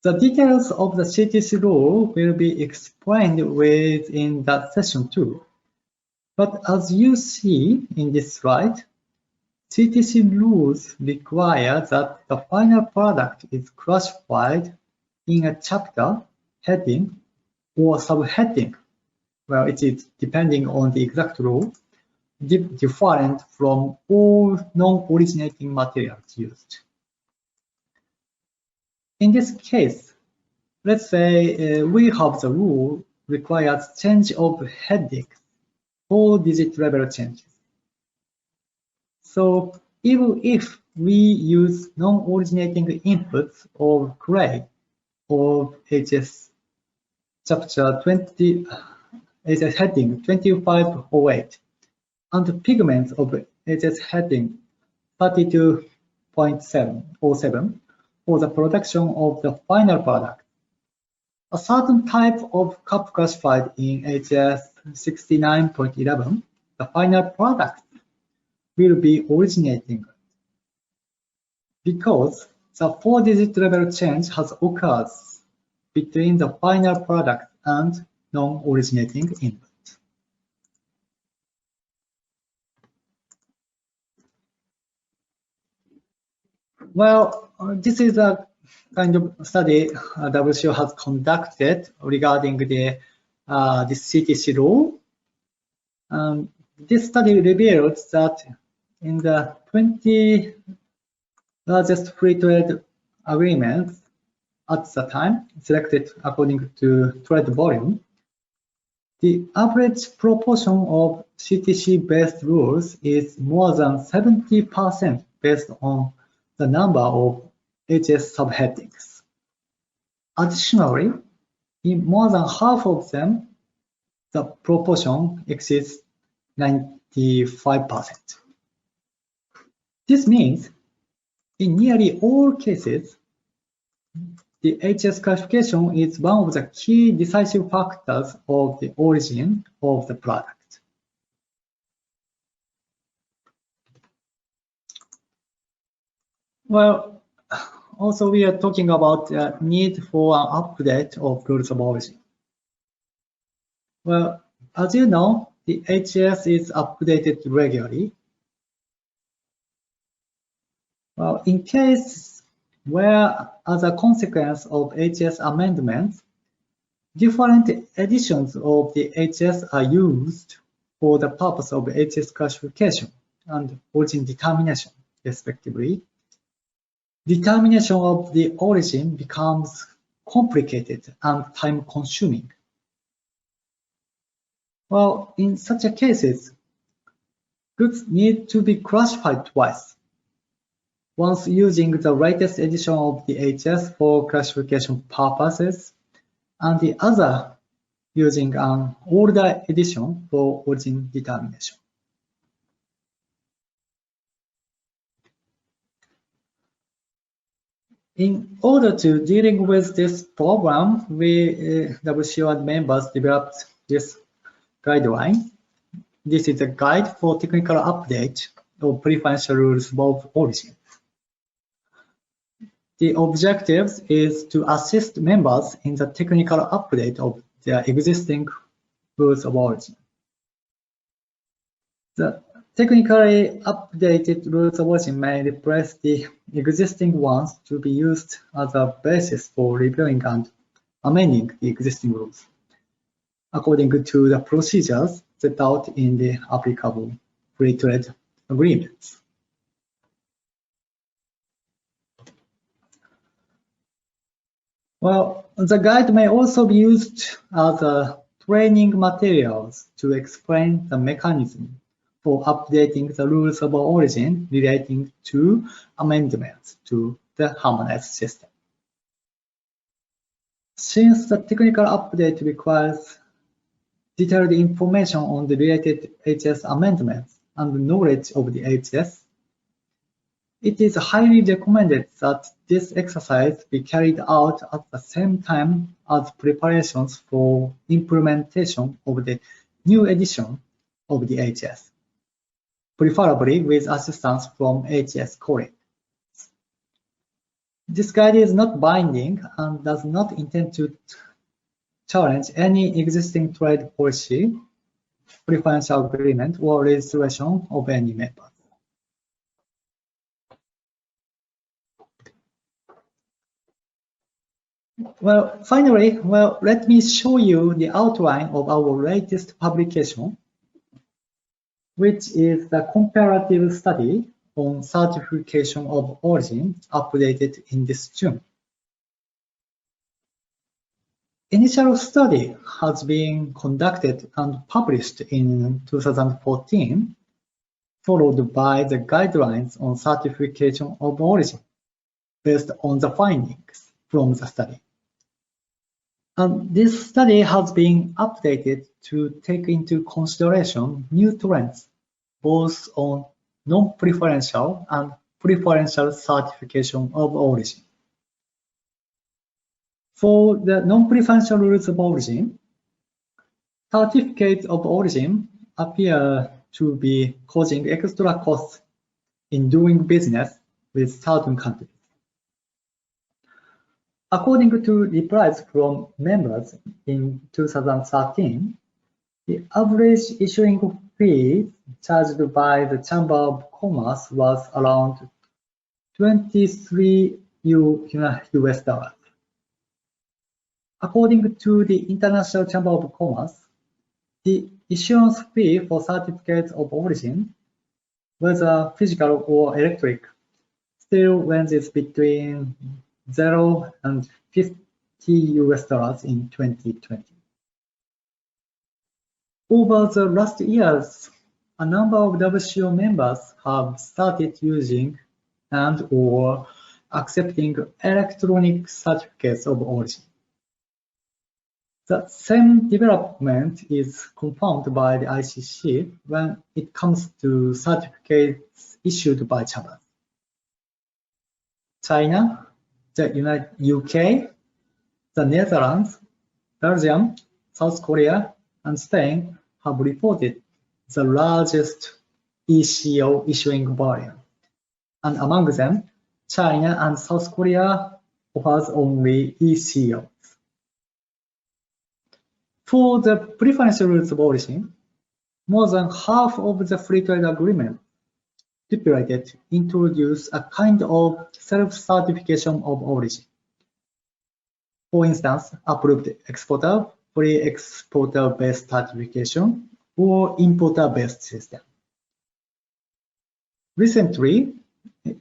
The details of the CTC rule will be explained within that session too. But as you see in this slide, CTC rules require that the final product is classified in a chapter, heading, or subheading. Well, it is depending on the exact rule, different from all non-originating materials used. In this case, let's say we have the rule requires change of headings, 4-digit level changes. So even if we use non-originating inputs of clay of HS chapter 20, HS heading 2508 and pigments of HS heading 32.707 for the production of the final product, a certain type of cup classified in HS 69.11, the final product will be originating because the 4-digit level change has occurred between the final product and non-originating input. Well, this is a kind of study WCO has conducted regarding the CTC rule. This study revealed that in the 20 largest free trade agreements at the time, selected according to trade volume, the average proportion of CTC-based rules is more than 70% based on the number of HS subheadings. Additionally, in more than half of them, the proportion exceeds 95%. This means, in nearly all cases, the HS classification is one of the key decisive factors of the origin of the product. Well, also we are talking about the need for an update of rules of origin. Well, as you know, the HS is updated regularly. Well, in case where, as a consequence of HS amendments, different editions of the HS are used for the purpose of HS classification and origin determination, respectively, determination of the origin becomes complicated and time-consuming. Well, in such cases, goods need to be classified twice. Once using the latest edition of the HS for classification purposes, and the other using an older edition for origin determination. In order to dealing with this problem, we WCO members developed this guideline. this is a guide for technical update of preferential rules of origin. The objective is to assist members in the technical update of their existing rules of origin. The technically updated rules of origin may replace the existing ones to be used as a basis for reviewing and amending the existing rules, according to the procedures set out in the applicable free trade agreements. Well, the guide may also be used as a training materials to explain the mechanism for updating the rules of origin relating to amendments to the harmonized system. Since the technical update requires detailed information on the related HS amendments and knowledge of the HS, it is highly recommended that this exercise be carried out at the same time as preparations for implementation of the new edition of the HS, preferably with assistance from HS colleagues. This guide is not binding and does not intend to challenge any existing trade policy, preferential agreement, or legislation of any member. Well, finally, let me show you the outline of our latest publication, which is the comparative study on certification of origin updated in this June. Initial study has been conducted and published in 2014, followed by the guidelines on certification of origin based on the findings from the study. And this study has been updated to take into consideration new trends, both on non-preferential and preferential certification of origin. For the non-preferential rules of origin, certificates of origin appear to be causing extra costs in doing business with certain countries. According to replies from members in 2013, the average issuing fee charged by the Chamber of Commerce was around 23 US dollars. According to the International Chamber of Commerce, the issuance fee for certificates of origin, whether physical or electronic, still ranges between 0 and 50 US dollars in 2020. Over the last years, a number of WCO members have started using and or accepting electronic certificates of origin. The same development is confirmed by the ICC when it comes to certificates issued by chambers. China, the UK, the Netherlands, Belgium, South Korea, and Spain have reported the largest ECO issuing volume. And among them, China and South Korea offers only ECOs. For the preferential rules of origin, more than half of the free trade agreement stipulated introduce a kind of self-certification of origin. For instance, approved exporter, free exporter-based certification, or importer-based system. Recently,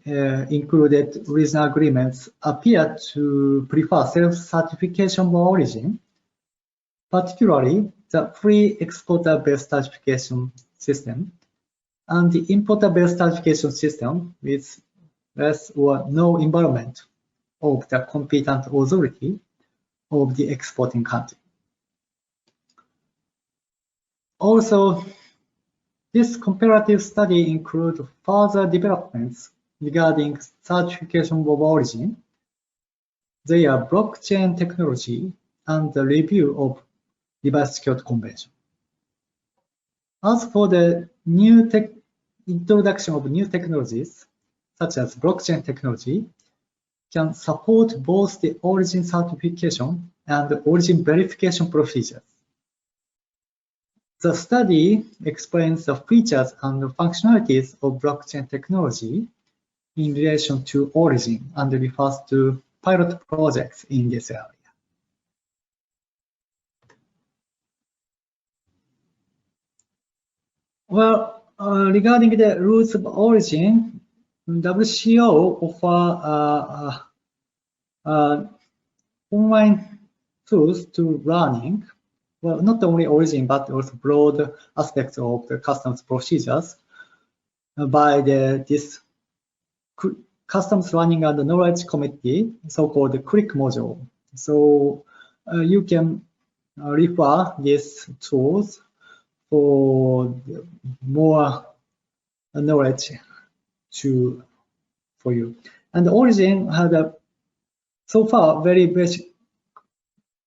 included regional agreements appear to prefer self-certification of origin, particularly the free exporter-based certification system and the importer-based certification system with less or no involvement of the competent authority of the exporting country. Also, this comparative study includes further developments regarding certification of origin, their blockchain technology, and the review of Revised Kyoto Convention. As for the introduction of new technologies, such as blockchain technology, can support both the origin certification and the origin verification procedures. The study explains the features and the functionalities of blockchain technology in relation to origin and refers to pilot projects in this area. Well, regarding the rules of origin, WCO offer online tools to learning. Well, not only origin, but also broad aspects of the customs procedures by this customs learning and knowledge committee, so-called CLIC module. So you can refer these tools for more knowledge for you. And origin had so far very basic.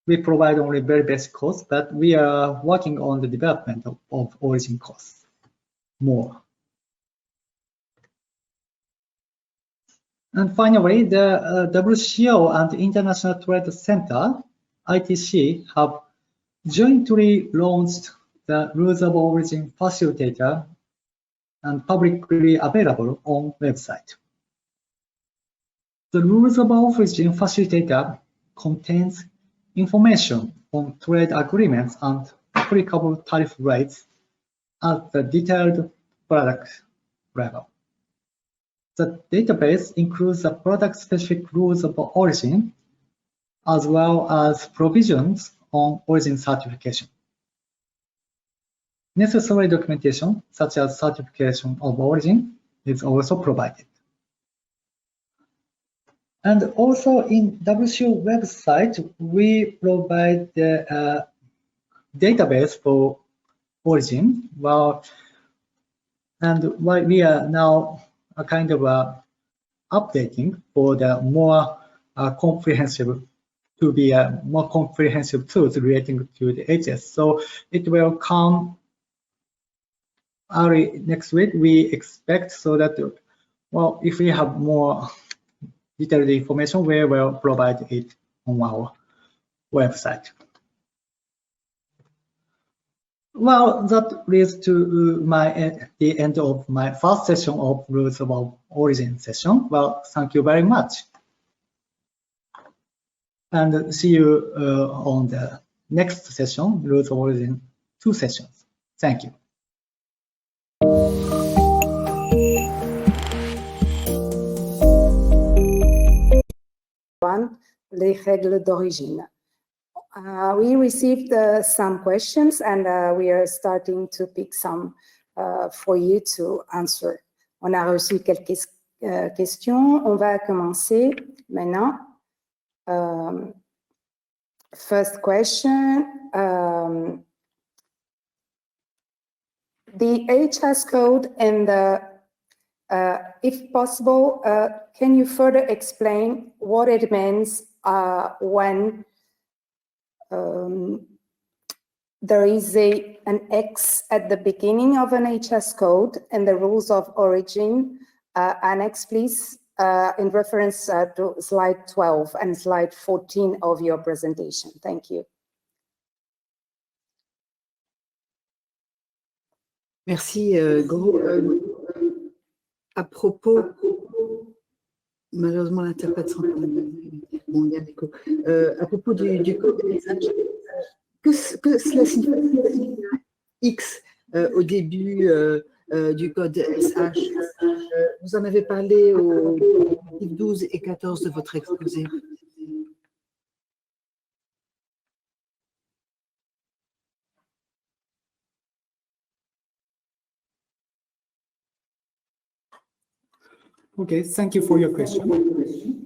We provide only very basic course, but we are working on the development of origin course more. And finally, the WCO and International Trade Center, ITC, have jointly launched the Rules of Origin Facilitator and publicly available on website. The Rules of Origin Facilitator contains information on trade agreements and applicable tariff rates at the detailed product level. The database includes the product-specific rules of origin, as well as provisions on origin certification. Necessary documentation, such as certification of origin, is also provided. And also in WCO website, we provide the database for origin. And we are now kind of updating for the more comprehensive, to be more comprehensive tools relating to the HS. So it will come early next week, we expect, so that, well, if we have more detailed information, we will provide it on our website. Well, that leads to the end of my first session of Rules of Origin session. Well, thank you very much. And see you on the next session, Rules of Origin 2 sessions. Thank you. Les règles d'origine. We received some questions and we are starting to pick some for you to answer. On a reçu quelques questions. On va commencer maintenant. First question. The HS code and the if possible, can you further explain what it means when there is an X at the beginning of an HS code and the rules of origin annex, please, in reference to slide 12 and slide 14 of your presentation. Thank you. Merci, à propos, malheureusement l'interprète sera bon, il y a l'écho. À propos du code SH, que cela signifie X au début du code SH? Vous en avez parlé au 12 et 14 de votre exposé. Okay, thank you for your question.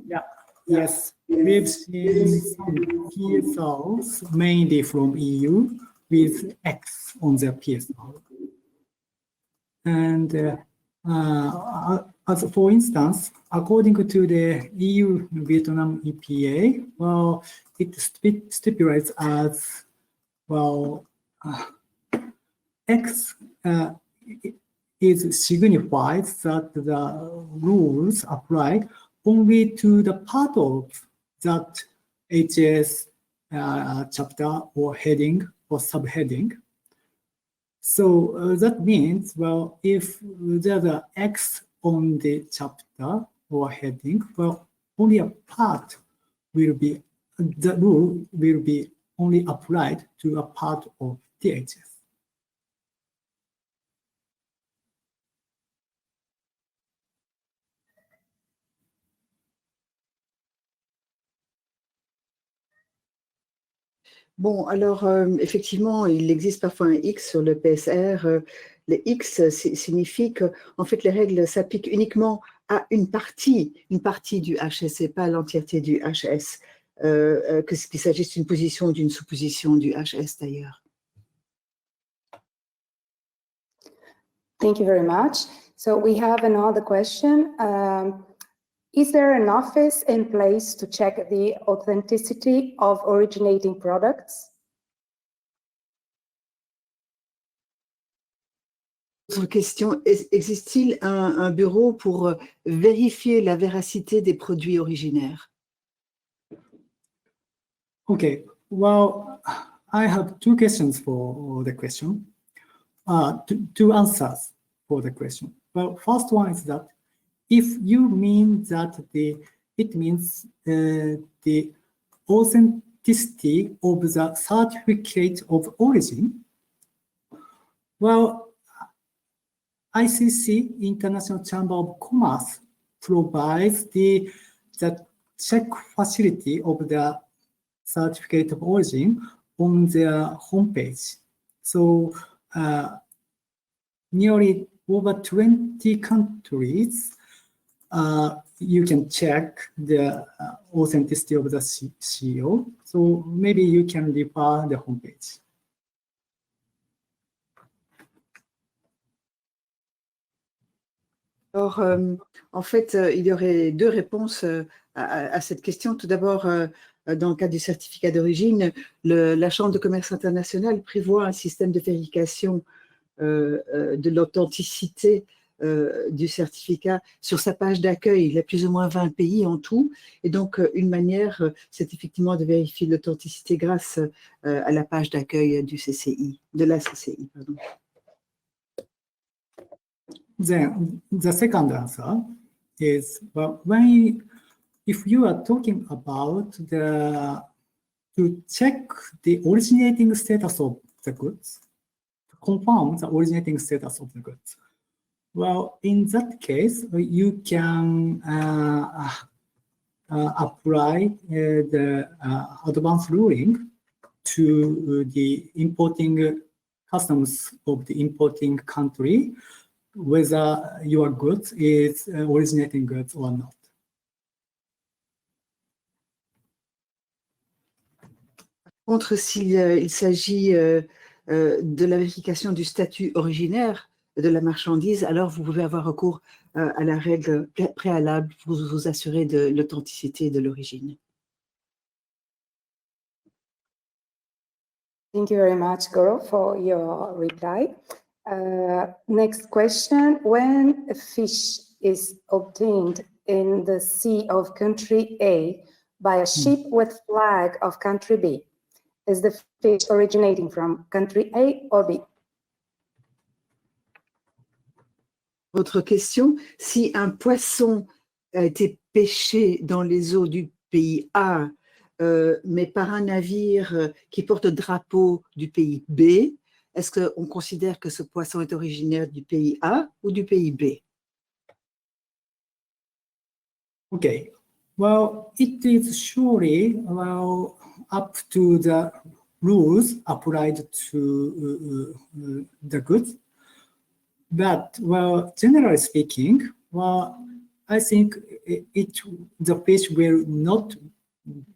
Yeah, yes, we've seen some PSOs, mainly from EU, with X on their PSO. And as for instance, according to the EU-Vietnam EPA, well, it stipulates as, well, X is signifies that the rules apply only to the part of that HS chapter or heading or subheading. So that means, well, if there's an X on the chapter or heading, well, only a part will be, the rule will be only applied to a part of the HS. Bon, alors, effectivement, il existe parfois un X sur le PSR. Les X signifie que, en fait, les règles s'appliquent uniquement à une partie du HS et pas à l'entièreté du HS, qu'il s'agisse d'une position ou d'une sous-position du HS d'ailleurs. Thank you very much. So we have another question. Is there an office in place to check the authenticity of originating products? Autre question, existe-t-il un bureau pour vérifier la véracité des produits originaires? Okay, well, I have two questions for the question. Two answers for the question. Well, first one is that if you mean that it means the authenticity of the certificate of origin, well, ICC, International Chamber of Commerce, provides the check facility of the certificate of origin on their homepage. So nearly over 20 countries, you can check the authenticity of the CO. So maybe you can refer the homepage. Alors, en fait, il y aurait deux réponses à cette question. Tout d'abord, dans le cadre du certificat d'origine, la Chambre de commerce internationale prévoit un système de vérification de l'authenticité du certificat sur sa page d'accueil. Il y a plus ou moins 20 pays en tout. Et donc, une manière, c'est effectivement de vérifier l'authenticité grâce à la page d'accueil du CCI, de la CCI, pardon. Then the second answer is, well, if you are talking about to check the originating status of the goods, to confirm the originating status of the goods, well, in that case, you can apply the advanced ruling to the importing customs of the importing country, whether your goods is originating goods or not. Par contre, s'il s'agit de la vérification du statut originaire de la marchandise, alors vous pouvez avoir recours à la règle préalable pour vous assurer de l'authenticité de l'origine. Thank you very much, Goro, for your reply. Next question, when a fish is obtained in the sea of country A by a ship with flag of country B, is the fish originating from country A or B? Autre question, si un poisson a été pêché dans les eaux du pays A, mais par un navire qui porte le drapeau du pays B, est-ce qu'on considère que ce poisson est originaire du pays A ou du pays B? Okay, well, it is surely up to the rules applied to the goods. But, well, generally speaking, well, I think the fish will not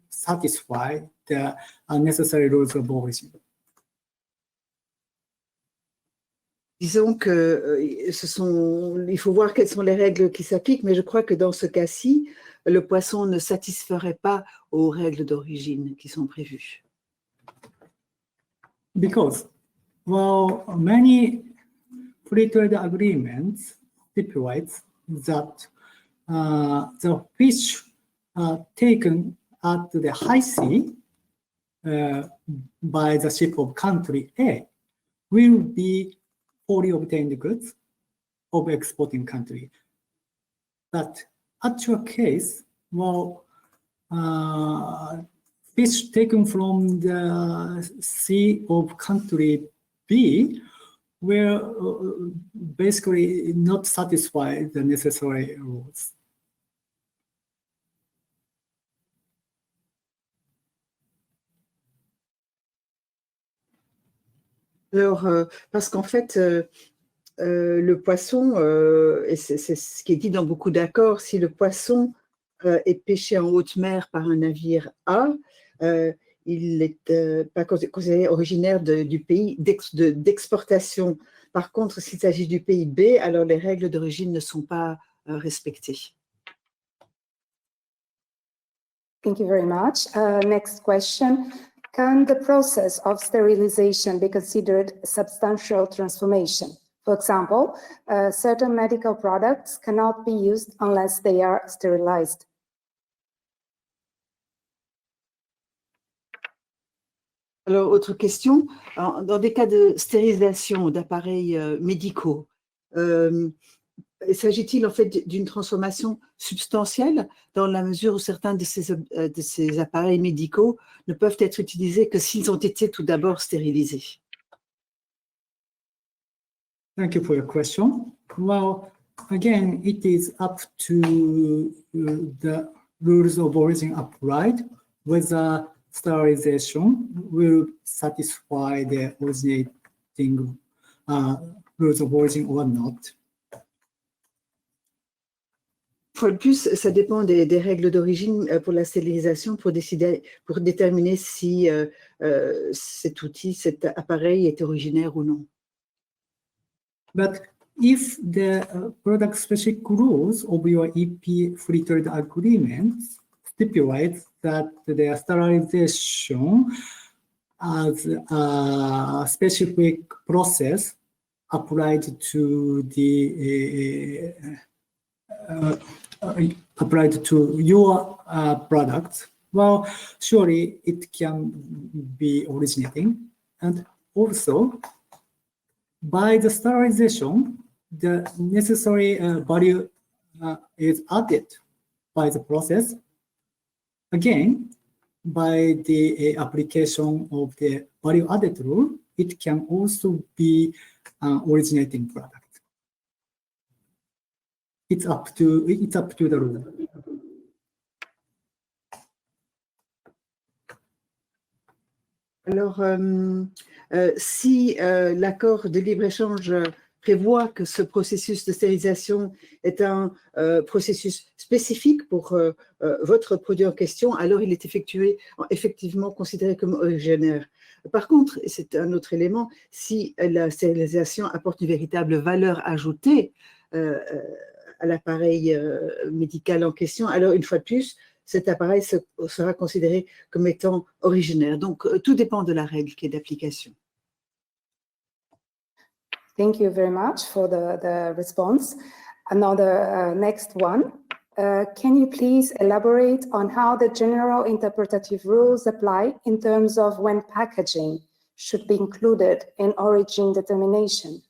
satisfy the necessary rules of origin. Disons que il faut voir quelles sont les règles qui s'appliquent, mais je crois que dans ce cas-ci, le poisson ne satisferait pas aux règles d'origine qui sont prévues. Because Well, many free trade agreements stipulate that the fish taken at the high sea by the ship of country A will be wholly obtained goods of exporting country. But actual case, well, fish taken from the sea of country B will basically not satisfy the necessary rules. Alors, parce qu'en fait, le poisson, et c'est ce qui est dit dans beaucoup d'accords, si le poisson est pêché en haute mer par un navire A, il n'est pas considéré originaire du pays d'exportation. Par contre, s'il s'agit du pays B, alors les règles d'origine ne sont pas respectées. Thank you very much. Next question. Can the process of sterilization be considered a substantial transformation? For example, certain medical products cannot be used unless they are sterilized. Alors, autre question, dans des cas de stérilisation d'appareils médicaux, s'agit-il en fait d'une transformation substantielle dans la mesure où certains de ces appareils médicaux ne peuvent être utilisés que s'ils ont été tout d'abord stérilisés? Thank you for your question. Well, again, it is up to the rules of origin applied whether sterilization will satisfy the originating rules of origin or not. Une fois de plus, ça dépend des règles d'origine pour la stérilisation pour déterminer si cet outil, cet appareil est originaire ou non. But if the product-specific rules of your EP free trade agreement stipulate that the sterilization as a specific process applied to the applied to your product, well, surely it can be originating. And also, by the sterilization, the necessary value is added by the process. Again, by the application of the value added rule, it can also be an originating product. It's up to the rule. Alors, si l'accord de libre-échange prévoit que ce processus de stérilisation est un processus spécifique pour votre produit en question, alors il est effectivement considéré comme originaire. Par contre, et c'est un autre élément, si la stérilisation apporte une véritable valeur ajoutée à l'appareil médical en question, alors une fois de plus, cet appareil sera considéré comme étant originaire. Donc, tout dépend de la règle qui est d'application. Thank you very much for the response. Another next one. Can you please elaborate on how the general interpretative rules apply in terms of when packaging should be included in origin determination?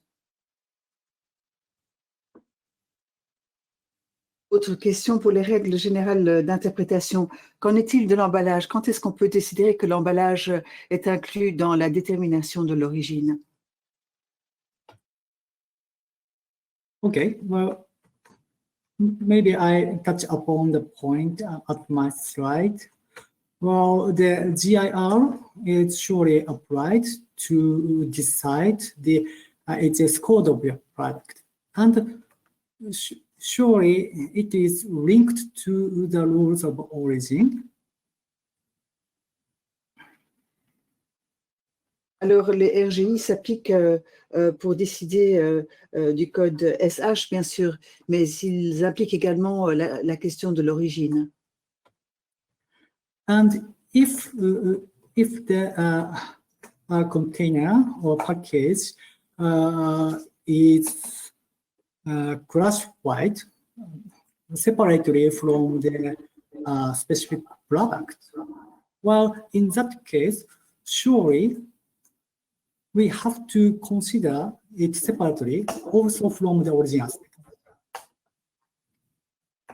Autre question pour les règles générales d'interprétation. Qu'en est-il de l'emballage? Quand est-ce qu'on peut décider que l'emballage est inclus dans la détermination de l'origine? Okay, well, maybe I touch upon the point at my slide. Well, the GIR is surely applied to decide the HS code of your product. And surely it is linked to the rules of origin. Alors, les RGI s'appliquent pour décider du code SH, bien sûr, mais ils impliquent également la question de l'origine. And if the container or package is classified separately from the specific product. Well, in that case, surely we have to consider it separately also from the origin aspect.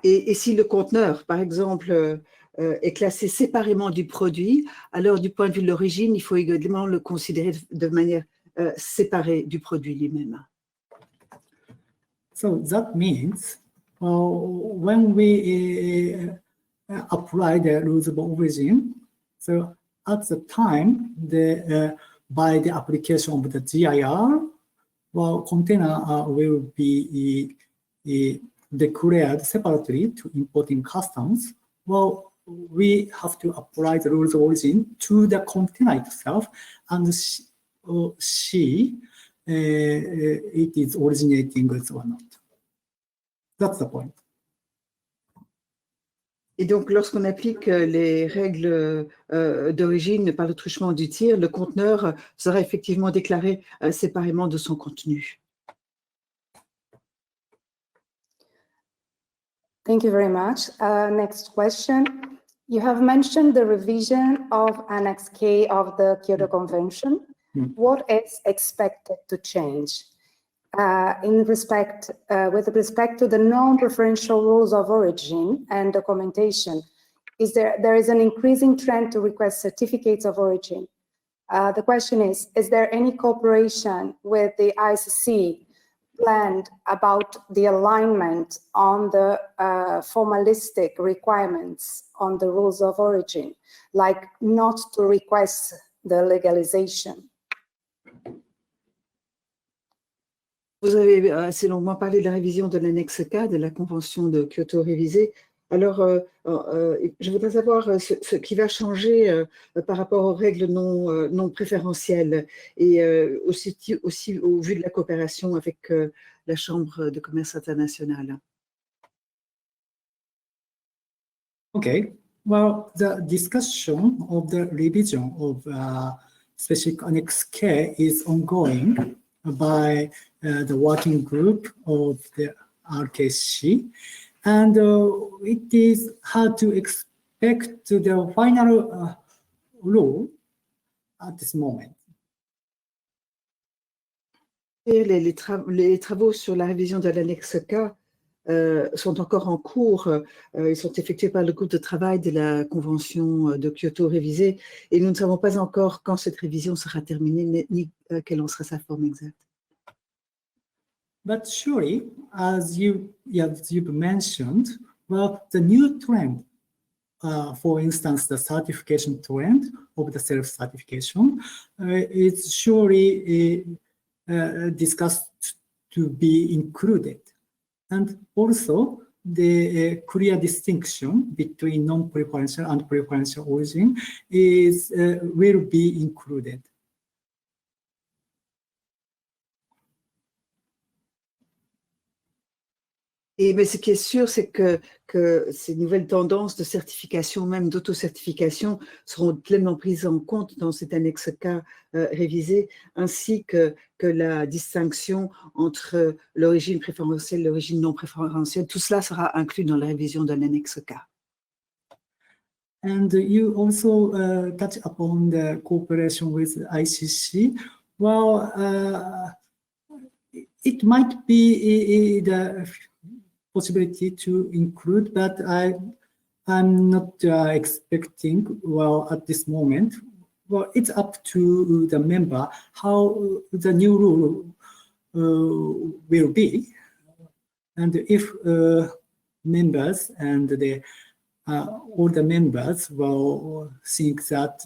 Et si le conteneur, par exemple, est classé séparément du produit, alors du point de vue de l'origine, il faut également le considérer de manière séparée du produit lui-même. So that means when we apply the rules of origin, so at the time, by the application of the GIR, well, container will be declared separately to importing customs. Well, we have to apply the rules of origin to the container itself and see it is originating goods or not. That's the point. Et donc, lorsqu'on applique les règles d'origine par le truchement du tir, le conteneur sera effectivement déclaré séparément de son contenu. Thank you very much. Next question. You have mentioned the revision of Annex K of the Kyoto Convention. What is expected to change? With respect to the non-preferential rules of origin and documentation, there is an increasing trend to request certificates of origin. The question is there any cooperation with the ICC planned about the alignment on the formalistic requirements on the rules of origin, like not to request the legalization? Vous avez assez longuement parlé de la révision de l'annexe K de la Convention de Kyoto révisée. Alors, je voudrais savoir ce qui va changer par rapport aux règles non préférentielles et aussi au vu de la coopération avec la Chambre de commerce internationale. Okay, well, the discussion of the revision of specific Annex K is ongoing by the working group of the RKC, and it is hard to expect the final rule at this moment. Et les travaux sur la révision de l'annexe K sont encore en cours. Ils sont effectués par le groupe de travail de la Convention de Kyoto révisée et nous ne savons pas encore quand cette révision sera terminée ni quelle en sera sa forme exacte. But surely, as you've mentioned, well, the new trend, for instance, the certification trend of the self-certification, is surely discussed to be included. And also, the clear distinction between non-preferential and preferential origin will be included. Mais ce qui est sûr, c'est que ces nouvelles tendances de certification, même d'auto-certification, seront pleinement prises en compte dans cette annexe K révisée, ainsi que la distinction entre l'origine préférentielle et l'origine non préférentielle. Tout cela sera inclus dans la révision de l'annexe K. And you also touch upon the cooperation with ICC. Well, it might be the possibility to include, but I'm not expecting, well, at this moment. Well, it's up to the member how the new rule will be. And if members and all the members will think that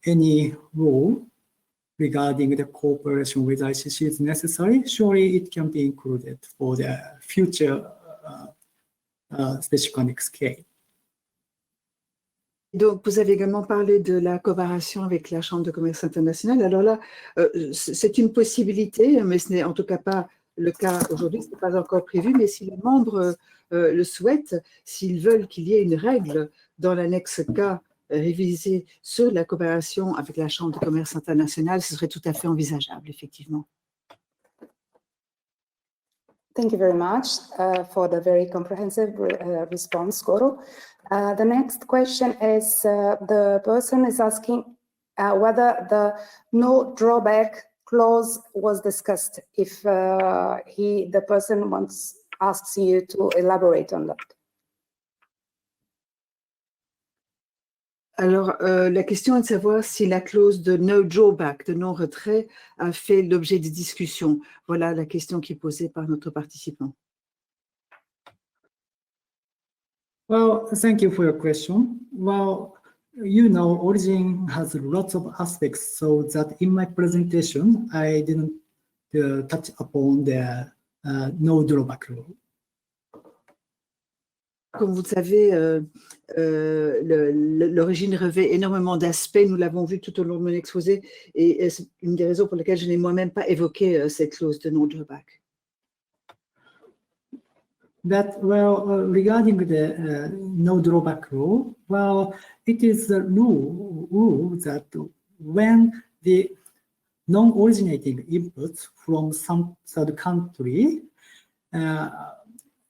any rule regarding the cooperation with ICC is necessary, surely it can be included for the future specific Annex K. Donc, vous avez également parlé de la coopération avec la Chambre de commerce internationale. Alors là, c'est une possibilité, mais ce n'est en tout cas pas le cas aujourd'hui, ce n'est pas encore prévu, mais si les membres le souhaitent, s'ils veulent qu'il y ait une règle dans l'annexe K réviser sur la coopération avec la Chambre de commerce internationale, ce serait tout à fait envisageable, effectivement. Thank you very much for the very comprehensive response, Goro. The next question is, the person is asking whether the no drawback clause was discussed, if the person asks you to elaborate on that. Alors, la question est de savoir si la clause de no drawback, de non-retrait, a fait l'objet de discussions. Voilà la question qui est posée par notre participant. Well, thank you for your question. Well, you know, origin has lots of aspects, so that in my presentation, I didn't touch upon the no drawback rule. Comme vous le savez, l'origine revêt énormément d'aspects. Nous l'avons vu tout au long de mon exposé et c'est une des raisons pour lesquelles je n'ai moi-même pas évoqué cette clause de non-drawback. Regarding the no drawback rule, well, it is a rule that when the non-originating inputs from some third country,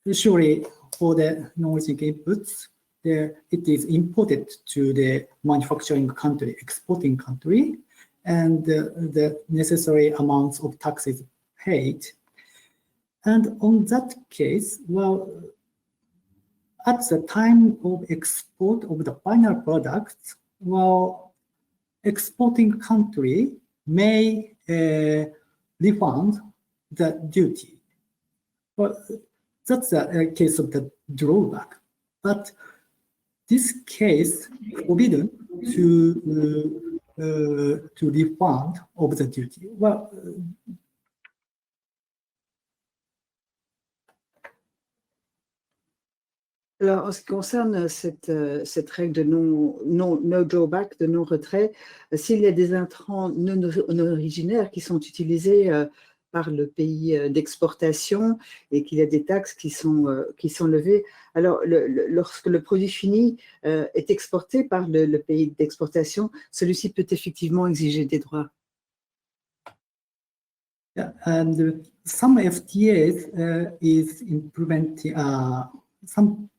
usually for the non-originating inputs, it is imported to the manufacturing country, exporting country, and the necessary amounts of taxes paid. And on that case, well, at the time of export of the final product, well, exporting country may refund the duty. Well, that's a case of the drawback. But this case forbidden to refund of the duty. Well, alors, en ce qui concerne cette règle de no drawback, de non-retrait, s'il y a des intrants non originaires qui sont utilisés par le pays d'exportation et qu'il y a des taxes qui sont levées, alors lorsque le produit fini est exporté par le pays d'exportation, celui-ci peut effectivement exiger des droits. Yeah, and some FTAs is implementing some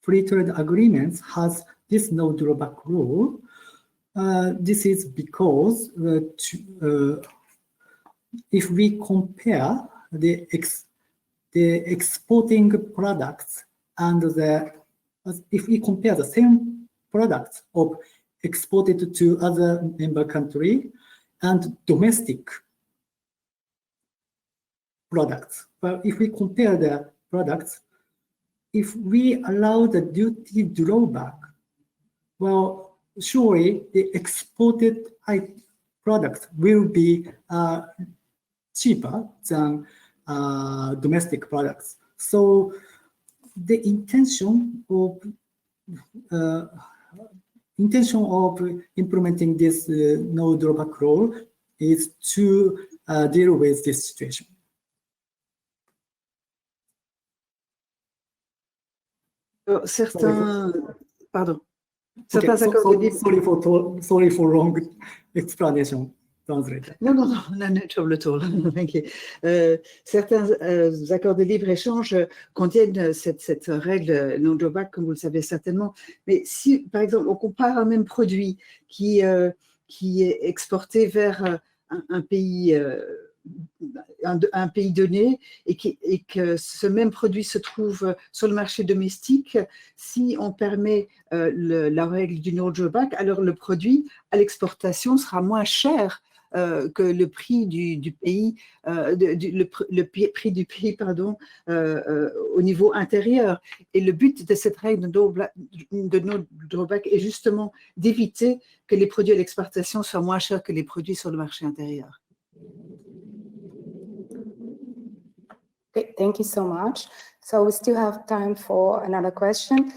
free trade agreements has this no drawback rule. This is because if we compare the exporting products and if we compare the same products of exported to other member country and domestic products, but if we compare the products, if we allow the duty drawback, well, surely the exported products will be cheaper than domestic products. So the intention of implementing this no drawback rule is to deal with this situation. Certains, pardon. Okay, Certains accords de libre. Sorry for long explanation. Translator. No, trouble at all. Thank you. Certains accords de libre-échange contiennent cette règle non drawback, comme vous le savez certainement. Mais si, par exemple, on compare un même produit qui est exporté vers un pays donné et que ce même produit se trouve sur le marché domestique, si on permet la règle du no drawback, alors le produit à l'exportation sera moins cher que le prix du pays, au niveau intérieur. Et le but de cette règle de no drawback est justement d'éviter que les produits à l'exportation soient moins chers que les produits sur le marché intérieur. Okay, thank you so much. So we still have time for another question.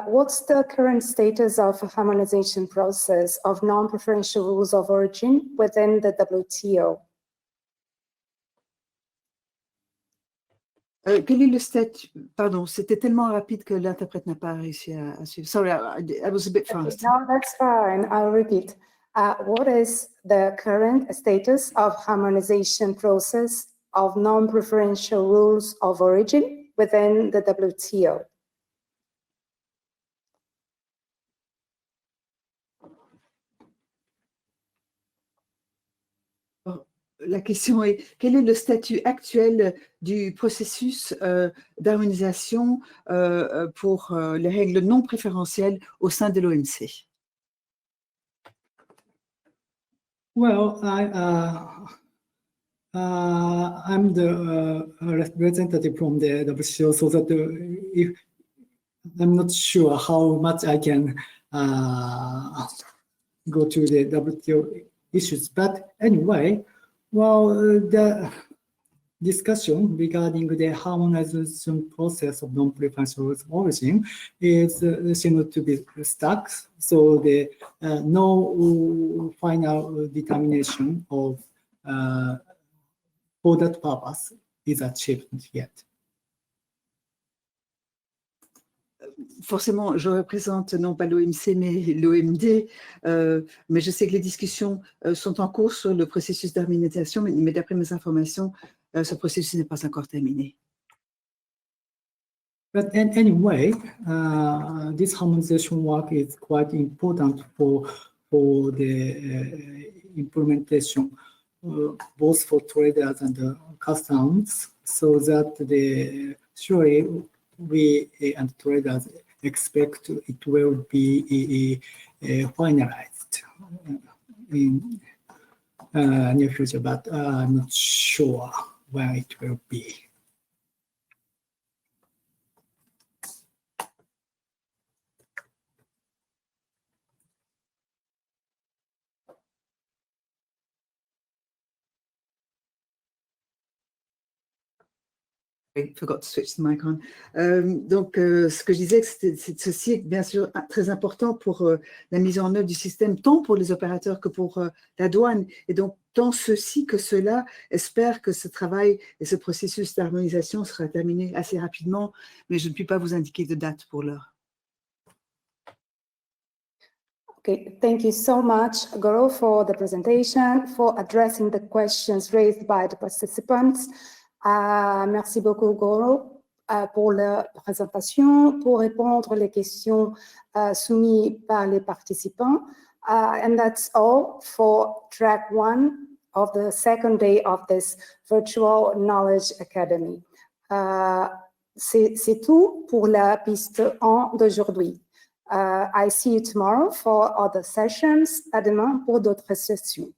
What's the current status of a harmonization process of non-preferential rules of origin within the WTO? Quel est le statut? Pardon, c'était tellement rapide que l'interprète n'a pas réussi à suivre. Sorry, I was a bit fast. No, that's fine. I'll repeat. What is the current status of harmonization process of non-preferential rules of origin within the WTO? La question est, quel est le statut actuel du processus d'harmonisation pour les règles non préférentielles au sein de l'OMC? Well, I'm the representative from the WCO, so that if I'm not sure how much I can go to the WTO issues, but anyway, well, the discussion regarding the harmonization process of non-preferential rules of origin is seems to be stuck. So the no final determination of for that purpose is achieved yet. Forcément, je représente non pas l'OMC, mais l'OMD, mais je sais que les discussions sont en cours sur le processus d'harmonisation, mais d'après mes informations, ce processus n'est pas encore terminé. But anyway, this harmonization work is quite important for the implementation, both for traders and customs, so that surely we and traders expect it will be finalized in near future, but I'm not sure when it will be. I forgot to switch the mic on. Donc, ce que je disais, ceci est bien sûr très important pour la mise en œuvre du système, tant pour les opérateurs que pour la douane. Et donc, tant ceci que cela espère que ce travail et ce processus d'harmonisation sera terminé assez rapidement, mais je ne puis pas vous indiquer de date pour l'heure. Okay, thank you so much, Goro, for the presentation, for addressing the questions raised by the participants. Merci beaucoup, Goro, pour la présentation, pour répondre aux questions soumises par les participants. And that's all for track 1 of the second day of this Virtual Knowledge Academy. C'est tout pour la piste 1 d'aujourd'hui. I see you tomorrow for other sessions. À demain pour d'autres sessions.